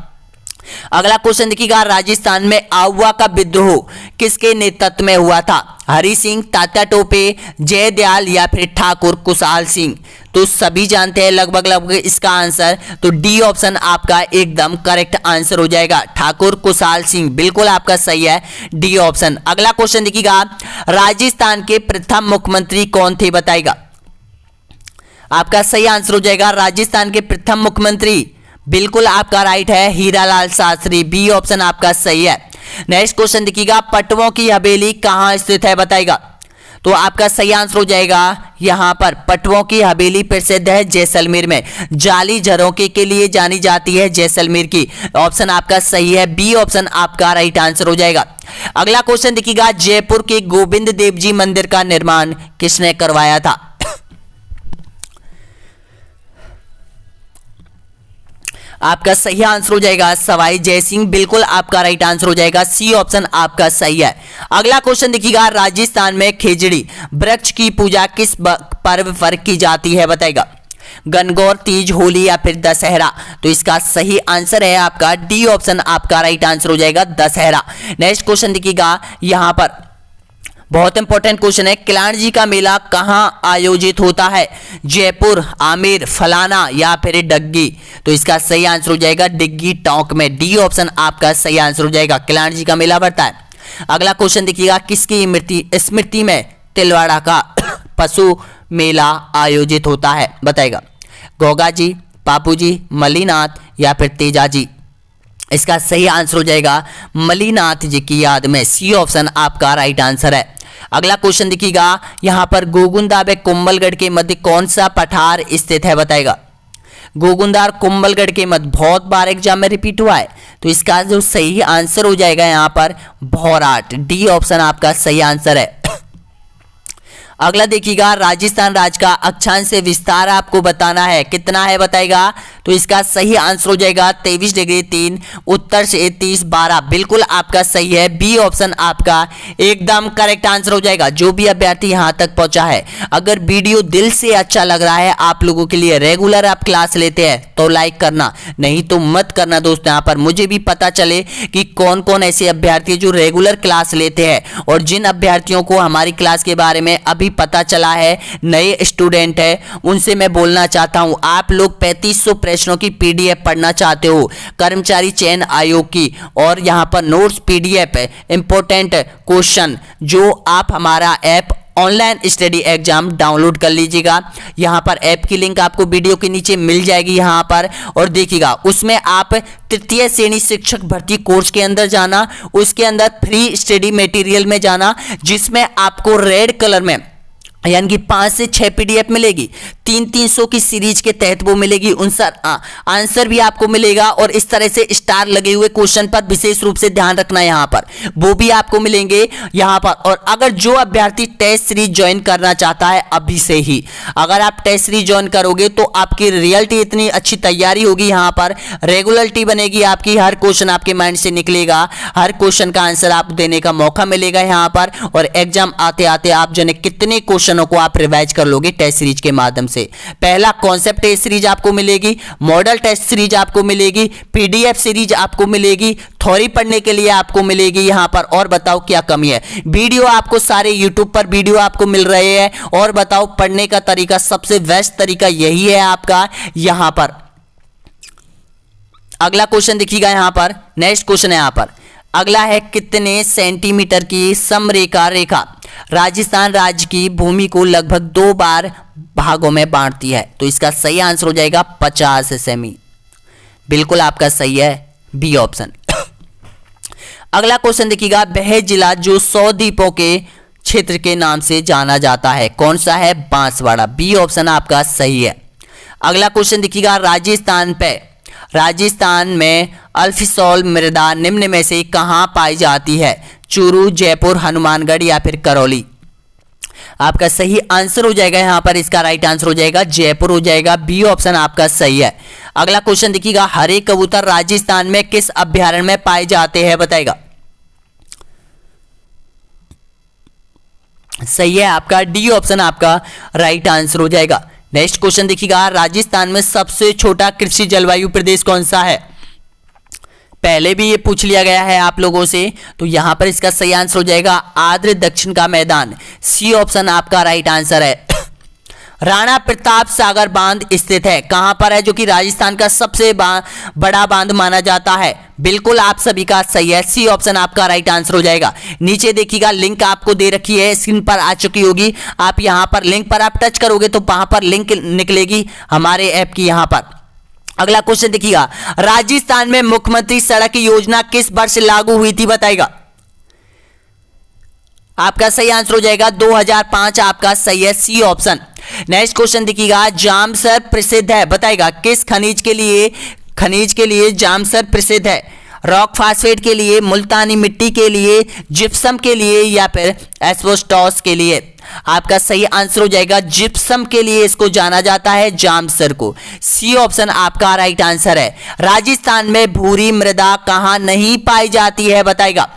अगला क्वेश्चन देखिएगा, राजस्थान में आउवा का विद्रोह किसके नेतृत्व में हुआ था? हरि सिंह, तात्या टोपे, जयदयाल या फिर ठाकुर कुशाल सिंह? तो सभी जानते हैं लगभग इसका आंसर, तो डी ऑप्शन आपका एकदम करेक्ट आंसर हो जाएगा, ठाकुर कुशाल सिंह, बिल्कुल आपका सही है, डी ऑप्शन। अगला क्वेश्चन देखिएगा, राजस्थान के प्रथम मुख्यमंत्री कौन थे बताएगा? आपका सही आंसर हो जाएगा, राजस्थान के प्रथम मुख्यमंत्री बिल्कुल आपका राइट है, हीरालाल शास्त्री, बी ऑप्शन आपका सही है। नेक्स्ट क्वेश्चन देखिएगा, पटवों की हवेली कहाँ स्थित है बताइएगा। तो आपका सही आंसर हो जाएगा यहां पर पटवों की हवेली प्रसिद्ध है जैसलमेर में, जाली झरोखे के लिए जानी जाती है जैसलमेर की। ऑप्शन आपका सही है, बी ऑप्शन आपका राइट आंसर हो जाएगा। अगला क्वेश्चन देखिएगा, जयपुर के गोविंद देव जी मंदिर का निर्माण किसने करवाया था। आपका सही आंसर हो जाएगा सवाई जयसिंह, बिल्कुल आपका राइट आंसर हो जाएगा, सी ऑप्शन आपका सही है। अगला क्वेश्चन देखिएगा, राजस्थान में खेजड़ी वृक्ष की पूजा किस पर्व पर की जाती है बताएगा। गणगौर, तीज, होली या फिर दशहरा। तो इसका सही आंसर है आपका डी ऑप्शन आपका राइट आंसर हो जाएगा, दशहरा। नेक्स्ट क्वेश्चन देखिएगा, यहां पर बहुत इंपॉर्टेंट क्वेश्चन है, किलाड़ जी का मेला कहां आयोजित होता है। जयपुर, आमेर, फलाना या फिर डग्गी। तो इसका सही आंसर हो जाएगा डिग्गी टोंक में, डी ऑप्शन आपका सही आंसर हो जाएगा, किलाड़ जी का मेला बढ़ता है। अगला क्वेश्चन देखिएगा, किसकी स्मृति में तिलवाड़ा का पशु मेला आयोजित होता है बताएगा। गोगा जी, बापू जी, मलीनाथ या फिर तेजा जी। इसका सही आंसर हो जाएगा मलीनाथ जी की याद में, सी ऑप्शन आपका राइट आंसर है। अगला क्वेश्चन देखिएगा, यहां पर गोगुंदा व कुंभलगढ़ के मध्य कौन सा पठार स्थित है बताएगा। गोगुंदा और कुंभलगढ़ के मध्य, बहुत बार एग्जाम में रिपीट हुआ है। तो इसका जो सही आंसर हो जाएगा यहां पर भौराट, डी ऑप्शन आपका सही आंसर है। अगला देखिएगा, राजस्थान राज्य का अक्षांश से विस्तार आपको बताना है, कितना है बताएगा। तो इसका सही आंसर हो जाएगा 23 डिग्री 3, उत्तर से 30 12, बिल्कुल आपका सही है, बी ऑप्शन आपका एकदम करेक्ट आंसर हो जाएगा। जो भी अभ्यर्थी यहां तक पहुंचा है, अगर वीडियो दिल से अच्छा लग रहा है आप लोगों के लिए, रेगुलर आप क्लास लेते हैं तो लाइक करना, नहीं तो मत करना दोस्तों। यहाँ पर मुझे भी पता चले कि कौन कौन ऐसे अभ्यर्थी जो रेगुलर क्लास लेते हैं, और जिन अभ्यर्थियों को हमारी क्लास के बारे में अभी पता चला है, नए स्टूडेंट है, उनसे मैं बोलना चाहता हूं, आप लोग 3500 प्रश्नों की पीडीएफ पढ़ना चाहते हो, कर्मचारी चयन आयोग की, और यहां पर नोट्स पीडीएफ इंपॉर्टेंट क्वेश्चन, जो आप हमारा app online study exam download कर लीजिएगा। यहां पर ऐप की लिंक आपको वीडियो के नीचे मिल जाएगी यहां पर, और देखिएगा उसमें आप तृतीय श्रेणी शिक्षक भर्ती कोर्स के अंदर जाना, उसके अंदर फ्री स्टडी मटेरियल में जाना, जिसमें आपको रेड कलर में यानी कि 5 से 6 पीडीएफ मिलेगी, 300 की सीरीज के तहत वो मिलेगी, उन आंसर भी आपको मिलेगा, और इस तरह से स्टार लगे हुए क्वेश्चन पर विशेष रूप से ध्यान रखना यहां पर, वो भी आपको मिलेंगे यहां पर। और अगर जो अभ्यर्थी टेस्ट सीरीज ज्वाइन करना चाहता है अभी से ही, अगर आप टेस्ट सीरीज ज्वाइन करोगे तो आपकी रियलिटी इतनी अच्छी तैयारी होगी, यहां पर रेगुलरिटी बनेगी आपकी, हर क्वेश्चन आपके माइंड से निकलेगा, हर क्वेश्चन का आंसर आप देने का मौका मिलेगा यहां पर, और एग्जाम आते आते आप जो कितने क्वेश्चन को आप रिवाइज कर लोगे टेस्ट सीरीज के माध्यम से। पहला कॉन्सेप्ट टेस्ट सीरीज आपको मिलेगी, मॉडल टेस्ट सीरीज आपको मिलेगी, पीडीएफ सीरीज आपको मिलेगी, थ्योरी पढ़ने के लिए आपको मिलेगी यहां पर। और बताओ क्या कमी है, वीडियो आपको सारे यूट्यूब पर वीडियो आपको मिल रहे हैं, और बताओ पढ़ने का तरीका सबसे बेस्ट तरीका यही है आपका यहां पर। अगला क्वेश्चन देखिएगा यहां पर, नेक्स्ट क्वेश्चन है यहां पर, अगला है, कितने सेंटीमीटर की समरेखा रेखा राजस्थान राज्य की भूमि को लगभग 2 बार भागों में बांटती है। तो इसका सही आंसर हो जाएगा 50 सेमी, बिल्कुल आपका सही है, बी ऑप्शन। अगला क्वेश्चन देखिएगा, वह जिला जो 100 द्वीपों के क्षेत्र के नाम से जाना जाता है कौन सा है, बांसवाड़ा, बी ऑप्शन आपका सही है। अगला क्वेश्चन देखिएगा, राजस्थान में अल्फिसोल मृदा निम्न में से कहां पाई जाती है। चूरू, जयपुर, हनुमानगढ़ या फिर करौली। आपका सही आंसर हो जाएगा यहां पर, इसका राइट आंसर हो जाएगा जयपुर हो जाएगा, बी ऑप्शन आपका सही है। अगला क्वेश्चन देखिएगा, हरे कबूतर राजस्थान में किस अभयारण्य में पाए जाते हैं बताएगा। सही है आपका, डी ऑप्शन आपका राइट आंसर हो जाएगा। नेक्स्ट क्वेश्चन देखिएगा, राजस्थान में सबसे छोटा कृषि जलवायु प्रदेश कौन सा है। पहले भी ये पूछ लिया गया है आप लोगों से, तो यहां पर इसका सही आंसर हो जाएगा आर्द्र दक्षिण का मैदान, सी ऑप्शन आपका राइट आंसर है। राणा प्रताप सागर बांध स्थित है कहां पर है, जो कि राजस्थान का सबसे बड़ा बांध माना जाता है, बिल्कुल आप सभी का सही है, सी ऑप्शन आपका राइट आंसर हो जाएगा। नीचे देखिएगा लिंक आपको दे रखी है, स्क्रीन पर आ चुकी होगी, आप यहां पर लिंक पर आप टच करोगे तो वहां पर लिंक निकलेगी हमारे ऐप की, यहां पर अगला क्वेश्चन देखिएगा, राजस्थान में मुख्यमंत्री सड़क योजना किस वर्ष लागू हुई थी बताएगा। आपका सही आंसर हो जाएगा 2005, आपका सही है सी ऑप्शन। नेक्स्ट क्वेश्चन देखिएगा, जामसर प्रसिद्ध है बताएगा, किस खनिज के लिए जामसर प्रसिद्ध है। रॉक फास्फेट के लिए, मुल्तानी मिट्टी के लिए, जिप्सम के लिए या फिर एस्बेस्टॉस के लिए। आपका सही आंसर हो जाएगा जिप्सम के लिए इसको जाना जाता है, जामसर को। सी ऑप्शन आपका राइट आंसर है। राजस्थान में भूरी मृदा कहां नहीं पाई जाती है बताएगा।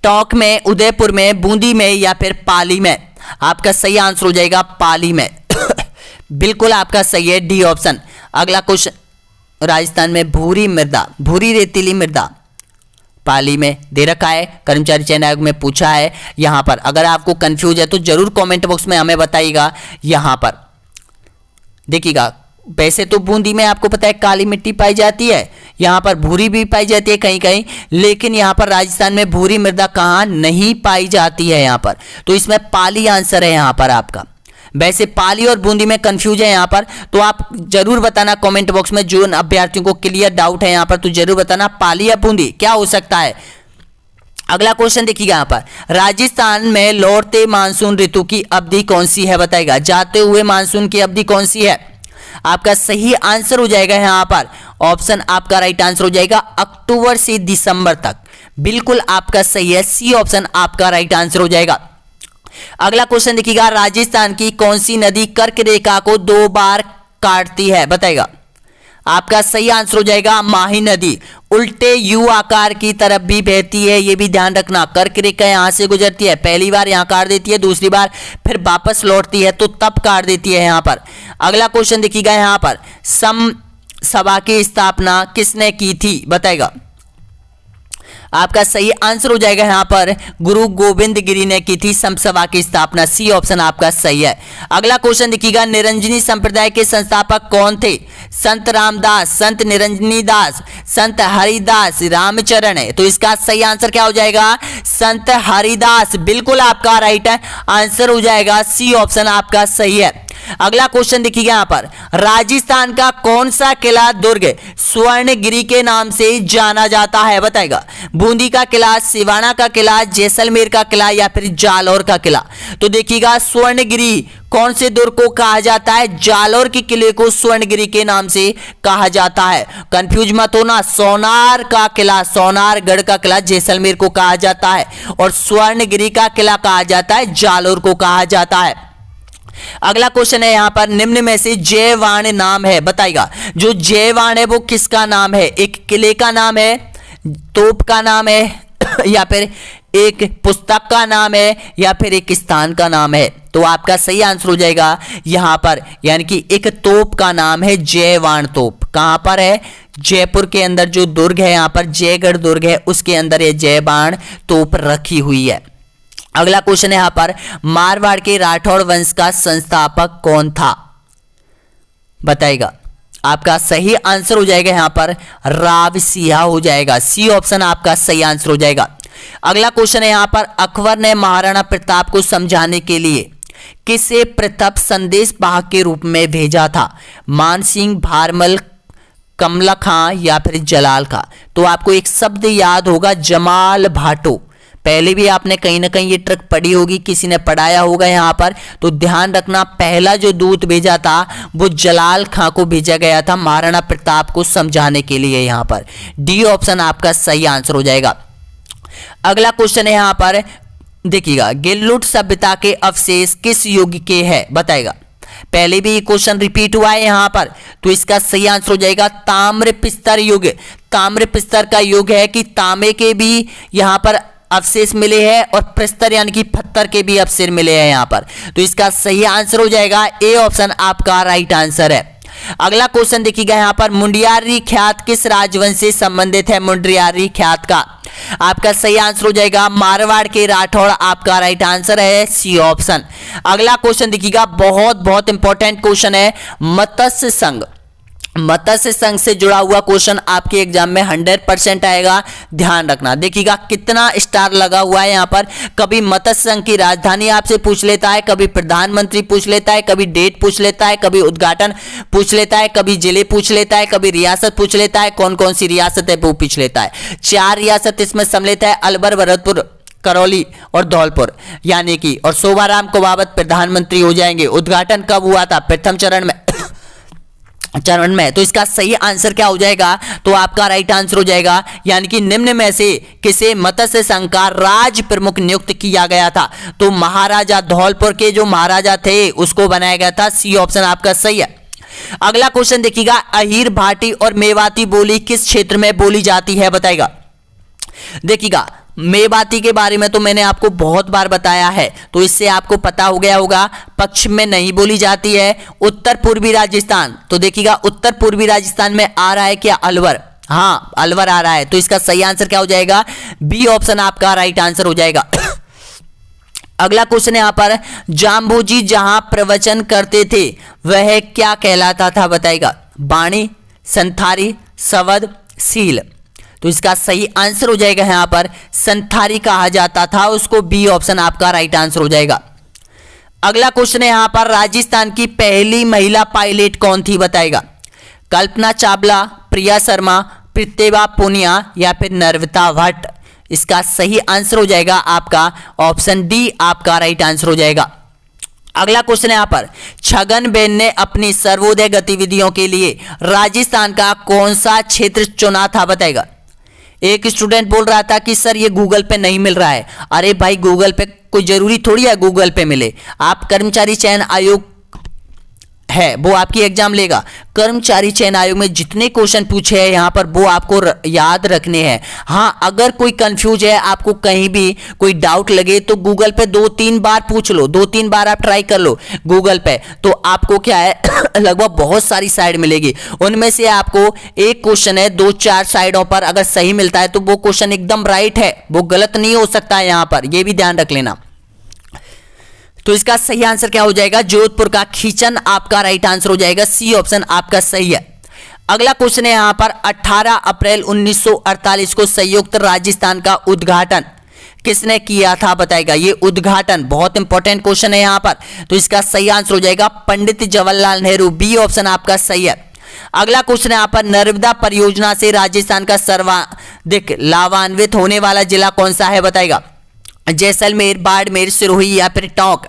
टोंक में, उदयपुर में, बूंदी में या फिर पाली में। आपका सही आंसर हो जाएगा पाली में। बिल्कुल आपका सही है डी ऑप्शन। अगला क्वेश्चन, राजस्थान में भूरी मृदा, भूरी रेतीली मृदा पाली में दे रखा है, कर्मचारी चयन आयोग में पूछा है। यहां पर अगर आपको कंफ्यूज है तो जरूर कमेंट बॉक्स में हमें बताइएगा। यहां पर देखिएगा, वैसे तो बूंदी में आपको पता है काली मिट्टी पाई जाती है, यहां पर भूरी भी पाई जाती है कहीं कहीं, लेकिन यहां पर राजस्थान में भूरी मृदा कहां नहीं पाई जाती है यहां पर, तो इसमें पाली आंसर है यहां पर आपका। वैसे पाली और बूंदी में कंफ्यूज है यहां पर, तो आप जरूर बताना कमेंट बॉक्स में, जो अभ्यर्थियों को क्लियर डाउट है यहां पर तो जरूर बताना पाली या बूंदी क्या हो सकता है। अगला क्वेश्चन देखिएगा, यहां पर राजस्थान में लौटते मानसून ऋतु की अवधि कौन सी है बताएगा। जाते हुए मानसून की अवधि कौन सी है। आपका सही आंसर हो जाएगा यहां पर ऑप्शन, आपका राइट आंसर हो जाएगा अक्टूबर से दिसंबर तक। बिल्कुल आपका सही है, सी ऑप्शन आपका राइट आंसर हो जाएगा। अगला क्वेश्चन देखिएगा, राजस्थान की कौन सी नदी कर्क रेखा को 2 बार काटती है बताएगा। आपका सही आंसर हो जाएगा माही नदी। उल्टे यू आकार की तरफ भी बहती है, ये भी ध्यान रखना। कर्क रेखा यहां से गुजरती है, पहली बार यहां काट देती है, दूसरी बार फिर वापस लौटती है तो तब काट देती है यहां पर। अगला क्वेश्चन देखिएगा, यहां पर सम सभा की स्थापना किसने की थी बताएगा। आपका सही आंसर हो जाएगा यहां पर गुरु गोविंद गिरी ने की थी समसभा की स्थापना। सी ऑप्शन आपका सही है। अगला क्वेश्चन देखिएगा, निरंजनी संप्रदाय के संस्थापक कौन थे। संत रामदास, संत निरंजनी दास, संत हरिदास, रामचरण है, तो इसका सही आंसर क्या हो जाएगा संत हरिदास। बिल्कुल आपका राइट है आंसर हो जाएगा, सी ऑप्शन आपका सही है। अगला क्वेश्चन देखिएगा, यहां पर राजस्थान का कौन सा किला दुर्ग स्वर्णगिरी के नाम से जाना जाता है बताएगा। बूंदी का किला, सिवाना का किला, जैसलमेर का किला या फिर जालौर का किला। तो देखिएगा, स्वर्णगिरी कौन से दुर्ग को कहा जाता है। जालौर के किले को स्वर्णगिरी के नाम से कहा जाता है। कंफ्यूज मत होना, सोनार का किला, सोनारगढ़ का किला जैसलमेर को कहा जाता है और स्वर्णगिरी का किला कहा जाता है जालौर को कहा जाता है। अगला क्वेश्चन है, यहां पर निम्न में से जयवाण नाम है बताएगा। जो जयवाण है वो किसका नाम है। एक किले का नाम है, तोप का नाम है या फिर एक पुस्तक का नाम है या फिर एक स्थान का नाम है। तो आपका सही आंसर हो जाएगा यहां पर, यानी कि एक तोप का नाम है जयवाण तोप। कहां पर है, जयपुर के अंदर जो दुर्ग है यहां पर जयगढ़ दुर्ग है, उसके अंदर ये जयवाण तोप रखी हुई है। अगला क्वेश्चन है, यहां पर मारवाड़ के राठौड़ वंश का संस्थापक कौन था बताएगा। आपका सही आंसर हो जाएगा यहां पर राव सिंह हो जाएगा। सी ऑप्शन आपका सही आंसर हो जाएगा। अगला क्वेश्चन है, यहां पर अकबर ने महाराणा प्रताप को समझाने के लिए किसे प्रताप संदेश वाहक के रूप में भेजा था। मान सिंह, भारमल, कमला खां या फिर जलाल खां। तो आपको एक शब्द याद होगा, जमाल भाटो। पहले भी आपने कहीं ना कहीं ये ट्रिक पढ़ी होगी, किसी ने पढ़ाया होगा यहां पर, तो ध्यान रखना। पहला जो दूत भेजा था वो जलाल खां को भेजा गया था महाराणा प्रताप को समझाने के लिए। यहां पर डी ऑप्शन आपका सही आंसर हो जाएगा। अगला क्वेश्चन है, यहां पर देखिएगा, गिल्लुट सभ्यता के अवशेष किस युग के हैं बताएगा। पहले भी क्वेश्चन रिपीट हुआ है यहां पर, तो इसका सही आंसर हो जाएगा ताम्र पिस्तर युग। ताम्र पिस्तर का युग है कि तांबे के भी यहां पर अवशेष मिले हैं और प्रस्तर यानी कि पत्थर के भी अवशेष मिले हैं यहां पर। तो इसका सही आंसर हो जाएगा ए ऑप्शन आपका राइट आंसर है। अगला क्वेश्चन देखिएगा, यहां पर मुंडियारी ख्यात किस राजवंश से संबंधित है। मुंडियारी ख्यात का आपका सही आंसर हो जाएगा मारवाड़ के राठौड़, आपका राइट आंसर है सी ऑप्शन। अगला क्वेश्चन देखिएगा, बहुत बहुत इंपॉर्टेंट क्वेश्चन है, मत्स्य संघ। मत्स्य संघ से जुड़ा हुआ क्वेश्चन आपके एग्जाम में 100% आएगा, ध्यान रखना। देखिएगा कितना स्टार लगा हुआ है यहाँ पर। कभी मत्स्य संघ की राजधानी आपसे पूछ लेता है, कभी प्रधानमंत्री पूछ लेता है, कभी डेट पूछ लेता है, कभी उद्घाटन पूछ लेता है, कभी जिले पूछ लेता है, कभी रियासत पूछ लेता है, कौन कौन सी रियासत है वो पूछ लेता है। 4 रियासत इसमें सम्मिलित है, अलवर, भरतपुर, करौली और धौलपुर, यानी कि और शोभाराम कोबावत प्रधानमंत्री हो जाएंगे। उद्घाटन कब हुआ था? प्रथम चरण में। तो इसका सही आंसर क्या हो जाएगा? तो आपका राइट आंसर हो जाएगा, यानी कि निम्न में से किसे मत्स्य संघ का राज प्रमुख नियुक्त किया गया था? तो महाराजा धौलपुर के जो महाराजा थे उसको बनाया गया था। सी ऑप्शन आपका सही है। अगला क्वेश्चन देखिएगा, अहीर, भाटी और मेवाती बोली किस क्षेत्र में बोली जाती है? बताएगा। देखिएगा मेवाती के बारे में तो मैंने आपको बहुत बार बताया है, तो इससे आपको पता हो गया होगा। पश्चिम में नहीं बोली जाती है। उत्तर पूर्वी राजस्थान, तो देखिएगा उत्तर पूर्वी राजस्थान में आ रहा है क्या? अलवर। हाँ, अलवर आ रहा है। तो इसका सही आंसर क्या हो जाएगा? बी ऑप्शन आपका राइट आंसर हो जाएगा। अगला क्वेश्चन यहां पर, जाम्बोजी जहां प्रवचन करते थे वह क्या कहलाता था? बताएगा। बाणी, संथारी, सवद, सील। तो इसका सही आंसर हो जाएगा यहां पर संथारी कहा जाता था उसको। बी ऑप्शन आपका राइट आंसर हो जाएगा। अगला क्वेश्चन है यहां पर, राजस्थान की पहली महिला पायलट कौन थी? बताएगा। कल्पना चावला, प्रिया शर्मा, प्रतिभा पूनिया या फिर नर्मदा भट्ट। इसका सही आंसर हो जाएगा आपका ऑप्शन डी आपका राइट आंसर हो जाएगा। अगला क्वेश्चन है यहां पर, छगनबेन ने अपनी सर्वोदय गतिविधियों के लिए राजस्थान का कौन सा क्षेत्र चुना था? बताएगा। एक स्टूडेंट बोल रहा था कि सर ये गूगल पे नहीं मिल रहा है। अरे भाई गूगल पे कोई जरूरी थोड़ी है गूगल पे मिले। आप कर्मचारी चयन आयोग है वो आपकी एग्जाम लेगा। कर्मचारी चयन आयोग में जितने क्वेश्चन पूछे हैं यहाँ पर वो आपको याद रखने हैं। हाँ, अगर कोई कंफ्यूज है, आपको कहीं भी कोई डाउट लगे तो गूगल पे 2-3 बार पूछ लो, 2-3 बार आप ट्राई कर लो गूगल पे, तो आपको क्या है लगभग बहुत सारी साइड मिलेगी। उनमें से आपको एक क्वेश्चन है 2-4 साइडों पर अगर सही मिलता है तो वो क्वेश्चन एकदम राइट है, वो गलत नहीं हो सकता है। यहाँ पर ये भी ध्यान रख लेना। तो इसका सही आंसर क्या हो जाएगा? जोधपुर का खींचन आपका राइट आंसर हो जाएगा। सी ऑप्शन आपका सही है। अगला क्वेश्चन है यहां पर, 18 अप्रैल 1948 को संयुक्त राजस्थान का उद्घाटन किसने किया था? बताएगा। ये उद्घाटन बहुत इंपॉर्टेंट क्वेश्चन है यहां पर। तो इसका सही आंसर हो जाएगा पंडित जवाहरलाल नेहरू। बी ऑप्शन आपका सही है। अगला क्वेश्चन है यहां पर, नर्मदा परियोजना से राजस्थान का सर्वाधिक लाभान्वित होने वाला जिला कौन सा है? बताएगा। जैसलमेर, बाड़मेर, सिरोही या फिर टोंक।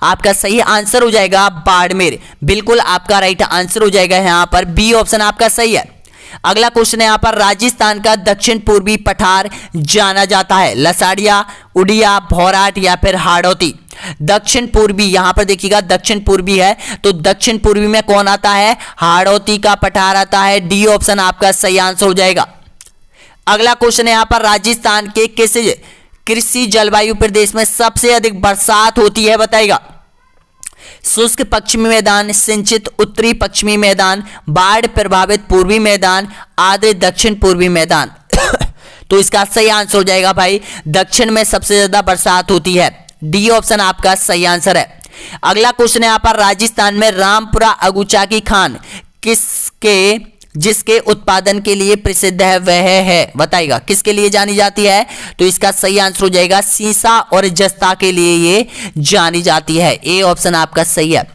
आपका सही आंसर हो जाएगा बाड़मेर। बिल्कुल आपका राइट आंसर हो जाएगा यहां पर। बी ऑप्शन आपका सही है। अगला क्वेश्चन है यहां पर, राजस्थान का दक्षिण पूर्वी पठार जाना जाता है लसाड़िया, उड़िया, भौराट या फिर हाड़ौती। दक्षिण पूर्वी, यहां पर देखिएगा दक्षिण पूर्वी है, तो दक्षिण पूर्वी में कौन आता है? हाड़ौती का पठार आता है। डी ऑप्शन आपका सही आंसर हो जाएगा। अगला क्वेश्चन है यहां पर, राजस्थान के किस कृषि जलवायु प्रदेश में सबसे अधिक बरसात होती है? बताएगा। शुष्क पश्चिमी मैदान, सिंचित उत्तरी पश्चिमी मैदान, बाढ़ प्रभावित पूर्वी मैदान, आर्द्र दक्षिण पूर्वी मैदान। तो इसका सही आंसर हो जाएगा भाई, दक्षिण में सबसे ज्यादा बरसात होती है। डी ऑप्शन आपका सही आंसर है। अगला क्वेश्चन है यहां पर, राजस्थान में रामपुरा अगुचा की खान जिसके उत्पादन के लिए प्रसिद्ध है वह है? बताइएगा। किसके लिए जानी जाती है? तो इसका सही आंसर हो जाएगा सीसा और जस्ता के लिए ये जानी जाती है। ए ऑप्शन आपका सही है।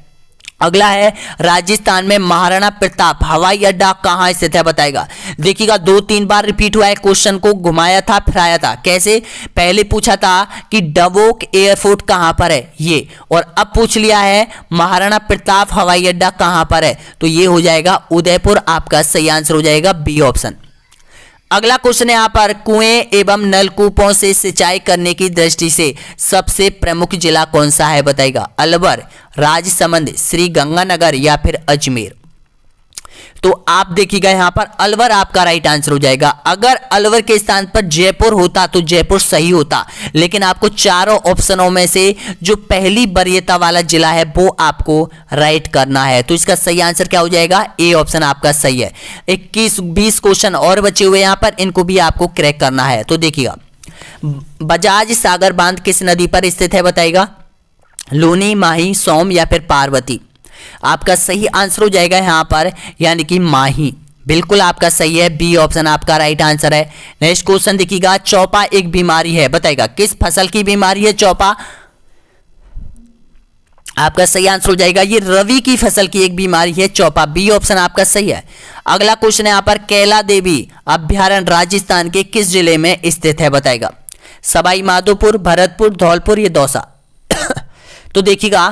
अगला है, राजस्थान में महाराणा प्रताप हवाई अड्डा कहां स्थित है? बताएगा। देखिएगा 2-3 बार रिपीट हुआ है, क्वेश्चन को घुमाया था फिराया था। कैसे? पहले पूछा था कि डबोक एयरपोर्ट कहां पर है ये, और अब पूछ लिया है महाराणा प्रताप हवाई अड्डा कहां पर है, तो ये हो जाएगा उदयपुर। आपका सही आंसर हो जाएगा बी ऑप्शन। अगला क्वेश्चन है यहां पर, कुएं एवं नलकूपों से सिंचाई करने की दृष्टि से सबसे प्रमुख जिला कौन सा है? बताएगा। अलवर, राजसमंद, श्री गंगानगर या फिर अजमेर। तो आप देखिएगा यहां पर अलवर आपका राइट आंसर हो जाएगा। अगर अलवर के स्थान पर जयपुर होता तो जयपुर सही होता, लेकिन आपको चारों ऑप्शनों में से जो पहली वरीयता वाला जिला है वो आपको राइट करना है। तो इसका सही आंसर क्या हो जाएगा? ए ऑप्शन आपका सही है। 21-20 क्वेश्चन और बचे हुए यहां पर, इनको भी आपको क्रैक करना है। तो देखिएगा, बजाज सागर बांध किस नदी पर स्थित है? बताएगा। लूनी, माही, सोम या फिर पार्वती। आपका सही आंसर हो जाएगा यहाँ पर यानी कि माही। बिल्कुल आपका सही है, बी ऑप्शन आपका राइट आंसर है। नेक्स्ट क्वेश्चन देखिएगा, चौपा एक बीमारी है, बताएगा किस फसल की बीमारी है चौपा। आपका सही आंसर हो जाएगा ये रवि की फसल की एक बीमारी है चौपा, बी ऑप्शन आपका सही है। अगला क्वेश्चन है यहाँ पर, कैला देवी अभ्यारण्य राजस्थान के किस जिले में स्थित है, बताएगा सवाई माधोपुर, भरतपुर, धौलपुर, ये दौसा। तो देखिएगा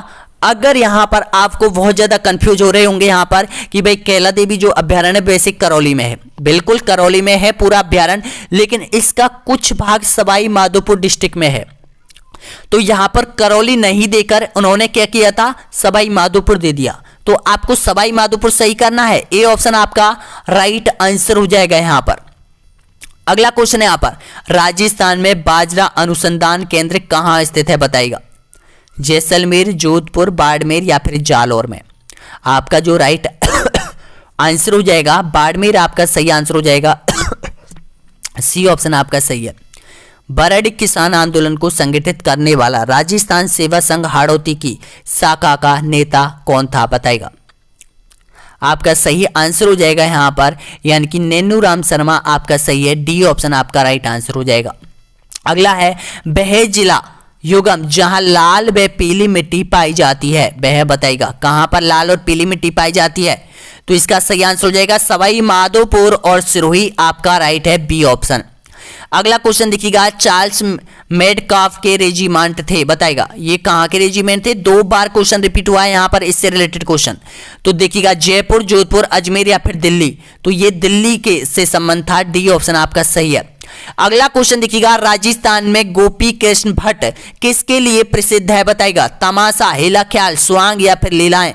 अगर यहां पर आपको बहुत ज्यादा कंफ्यूज हो रहे होंगे यहां पर कि भाई कैला देवी जो अभ्यारण्य बेसिक करौली में है, बिल्कुल करौली में है पूरा अभ्यारण्य, लेकिन इसका कुछ भाग सवाई माधोपुर डिस्ट्रिक्ट में है। तो यहां पर करौली नहीं देकर उन्होंने क्या किया था, सवाई माधोपुर दे दिया। तो आपको सवाई माधोपुर सही करना है, ए ऑप्शन आपका राइट आंसर हो जाएगा यहां पर। अगला क्वेश्चन है यहां पर, राजस्थान में बाजरा अनुसंधान केंद्र कहां स्थित है, बताएगा जैसलमेर, जोधपुर, बाड़मेर या फिर जालौर में। आपका जो राइट आंसर हो जाएगा बाड़मेर आपका सही आंसर हो जाएगा। सी ऑप्शन आपका सही है। बरड किसान आंदोलन को संगठित करने वाला राजस्थान सेवा संघ हाड़ौती की शाखा का नेता कौन था, बताएगा आपका सही आंसर हो जाएगा यहां पर यानी कि नैनू राम शर्मा आपका सही है, डी ऑप्शन आपका राइट आंसर हो जाएगा। अगला है, वह जिला युगम जहां लाल व पीली मिट्टी पाई जाती है, वह बताएगा कहां पर लाल और पीली मिट्टी पाई जाती है। तो इसका सही आंसर हो जाएगा सवाई माधोपुर और सिरोही, आपका राइट है बी ऑप्शन। अगला क्वेश्चन देखिएगा, चार्ल्स मेडकाफ के रेजिमेंट थे, बताएगा ये कहां के रेजिमेंट थे। 2 बार क्वेश्चन रिपीट हुआ है यहां पर इससे रिलेटेड क्वेश्चन। तो देखिएगा जयपुर, जोधपुर, अजमेर या फिर दिल्ली, तो ये दिल्ली के से संबंध था, डी ऑप्शन आपका सही है। अगला क्वेश्चन देखिएगा, राजस्थान में गोपी कृष्ण भट्ट किसके लिए प्रसिद्ध है, बताएगा तमाशा, हेला ख्याल, स्वांग या फिर लीलाएं।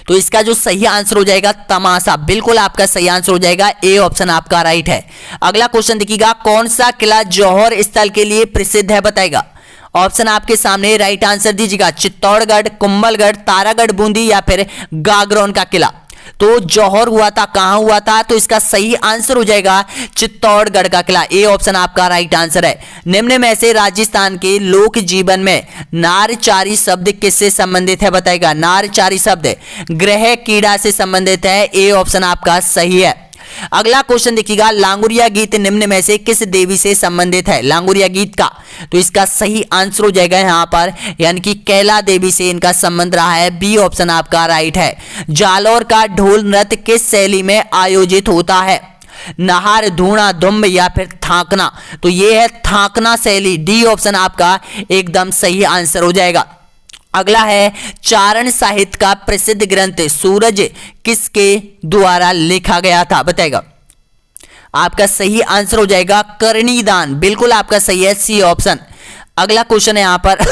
तो इसका जो सही आंसर हो जाएगा तमाशा, बिल्कुल आपका सही आंसर हो जाएगा, ए ऑप्शन आपका राइट है। अगला क्वेश्चन देखिएगा, कौन सा किला जौहर स्थल के लिए प्रसिद्ध है, बताएगा ऑप्शन आपके सामने, राइट आंसर दीजिएगा चित्तौड़गढ़, कुंभलगढ़, तारागढ़, बूंदी या फिर गागरोन का किला। तो जौहर हुआ था, कहां हुआ था, तो इसका सही आंसर हो जाएगा चित्तौड़गढ़ का किला, ए ऑप्शन आपका राइट आंसर है। निम्न में से राजस्थान के लोक जीवन में नारचारी शब्द किससे संबंधित है, बताएगा नारचारी शब्द ग्रह कीड़ा से संबंधित है, ए ऑप्शन आपका सही है। अगला क्वेश्चन देखिएगा, लांगुरिया गीत निम्न में से किस देवी से संबंधित है, लांगुरिया गीत का। तो इसका सही आंसर हो जाएगा यहां पर यानी कि कैला देवी से इनका संबंध रहा है, बी ऑप्शन आपका राइट है। जालौर का ढोल नृत्य किस शैली में आयोजित होता है, नहार, धूणा, धुम्ब या फिर थाकना। तो ये है थाकना शैली, डी ऑप्शन आपका एकदम सही आंसर हो जाएगा। अगला है, चारण साहित्य का प्रसिद्ध ग्रंथ सूरज किसके द्वारा लिखा गया था, बताएगा आपका सही आंसर हो जाएगा कर्णीदान, बिल्कुल आपका सही है, सी ऑप्शन। अगला क्वेश्चन है यहां पर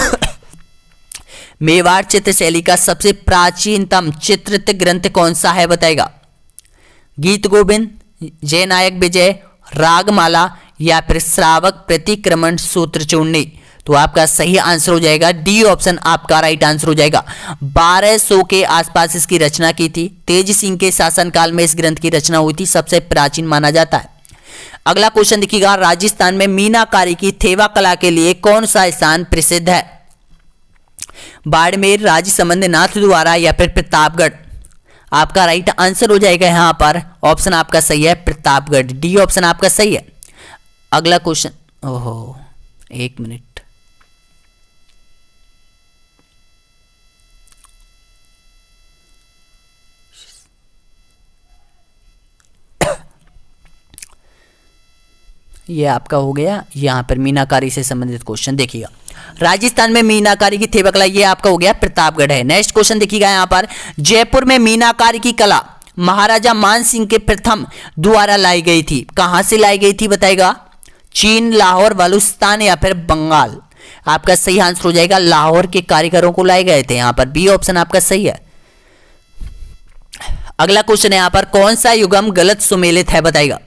मेवाड़ चित्र शैली का सबसे प्राचीनतम चित्रित ग्रंथ कौन सा है, बताएगा गीत गोविंद, जय नायक विजय, रागमाला या फिर श्रावक प्रतिक्रमण सूत्र चूर्णी। तो आपका सही आंसर हो जाएगा डी ऑप्शन आपका राइट आंसर हो जाएगा। 1200 के आसपास इसकी रचना की थी, तेज सिंह के शासनकाल में इस ग्रंथ की रचना हुई थी, सबसे प्राचीन माना जाता है। अगला क्वेश्चन देखिएगा, राजस्थान में मीनाकारी की थेवा कला के लिए कौन सा स्थान प्रसिद्ध है, बाड़मेर, राजसमंद, नाथद्वारा या फिर प्रतापगढ़। आपका राइट आंसर हो जाएगा यहां पर ऑप्शन आपका सही है प्रतापगढ़, डी ऑप्शन आपका सही है। अगला क्वेश्चन, ओहो एक मिनट, ये आपका हो गया यहां पर मीनाकारी से संबंधित क्वेश्चन। देखिएगा राजस्थान में मीनाकारी की थेवा कला, ये आपका हो गया प्रतापगढ़ है। नेक्स्ट क्वेश्चन देखिएगा यहां पर, जयपुर में मीनाकारी की कला महाराजा मान सिंह के प्रथम द्वारा लाई गई थी, कहां से लाई गई थी, बताएगा चीन, लाहौर, बलूचिस्तान या फिर बंगाल। आपका सही आंसर हो जाएगा लाहौर के कारीगरों को लाए गए थे, यहां पर बी ऑप्शन आपका सही है। अगला क्वेश्चन है यहां पर, कौन सा युगम गलत सुमेलित है, बताएगा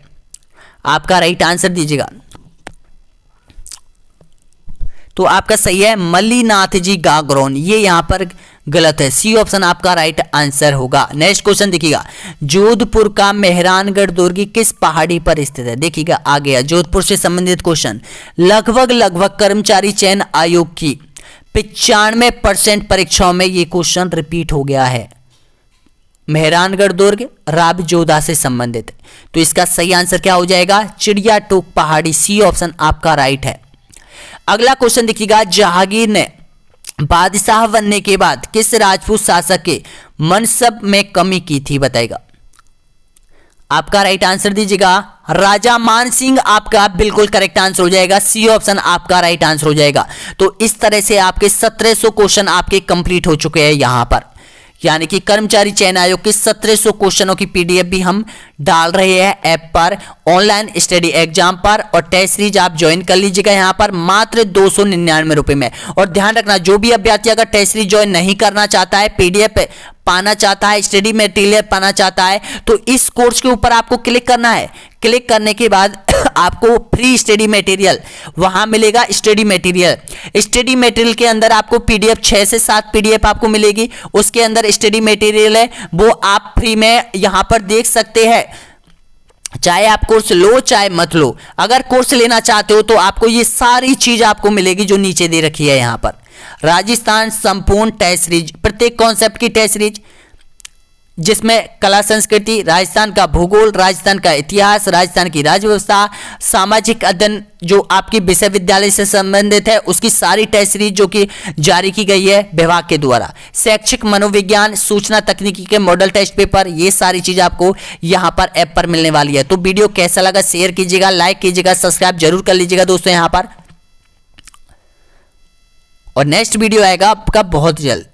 आपका राइट आंसर दीजिएगा। तो आपका सही है मल्लीनाथ जी गागरोन, ये यहां पर गलत है, सी ऑप्शन आपका राइट आंसर होगा। नेक्स्ट क्वेश्चन देखिएगा, जोधपुर का मेहरानगढ़ दुर्ग किस पहाड़ी पर स्थित है, देखिएगा आ गया जोधपुर से संबंधित क्वेश्चन। लगभग कर्मचारी चयन आयोग की 95% परीक्षाओं में ये क्वेश्चन रिपीट हो गया है। मेहरानगढ़ दुर्ग राब जोधा से संबंधित। तो इसका सही आंसर क्या हो जाएगा? चिड़िया टोक पहाड़ी, सी ऑप्शन आपका राइट है। अगला क्वेश्चन देखिएगा, जहांगीर ने बादशाह बनने के बाद किस राजपूत शासक के मनसब में कमी की थी? बताएगा। आपका राइट आंसर दीजिएगा राजा मान सिंह, आपका बिल्कुल करेक्ट आंसर हो जाएगा। सी ऑप्शन आपका राइट आंसर हो जाएगा। तो इस तरह से आपके 1700 क्वेश्चन आपके कंप्लीट हो चुके हैं यहां पर, यानी कि कर्मचारी चयन आयोग के 1700 क्वेश्चनों की पीडीएफ भी हम डाल रहे हैं ऐप पर, ऑनलाइन स्टडी एग्जाम पर, और टेस्ट सीरीज आप ज्वाइन कर लीजिएगा यहां पर मात्र 299 रुपए में। और ध्यान रखना, जो भी अभ्यर्थी अगर टेस्ट सीरीज ज्वाइन नहीं करना चाहता है, पीडीएफ पाना चाहता है, स्टडी मटेरियल पाना चाहता है, तो इस कोर्स के ऊपर आपको क्लिक करना है। क्लिक करने के बाद आपको फ्री स्टडी मटेरियल वहां मिलेगा। स्टडी मटेरियल के अंदर आपको पीडीएफ 6 से 7 पीडीएफ आपको मिलेगी। उसके अंदर स्टडी मटेरियल है, वो आप फ्री में यहां पर देख सकते हैं। चाहे आप कोर्स लो चाहे मत लो, अगर कोर्स लेना चाहते हो तो आपको ये सारी चीज आपको मिलेगी जो नीचे दे रखी है यहां पर। राजस्थान संपूर्ण टेस्ट सीरीज, प्रत्येक कॉन्सेप्ट की टेस्ट सीरीज, जिसमें कला संस्कृति, राजस्थान का भूगोल, राजस्थान का इतिहास, राजस्थान की राज्य व्यवस्था, सामाजिक अध्ययन जो आपकी विश्वविद्यालय से संबंधित है, उसकी सारी टेस्ट सीरीज जो कि जारी की गई है विभाग के द्वारा, शैक्षिक मनोविज्ञान, सूचना तकनीकी के मॉडल टेस्ट पेपर, ये सारी चीज आपको यहां पर ऐप पर मिलने वाली है। तो वीडियो कैसा लगा शेयर कीजिएगा, लाइक कीजिएगा, सब्सक्राइब जरूर कर लीजिएगा दोस्तों यहां पर। और नेक्स्ट वीडियो आएगा आपका बहुत जल्द।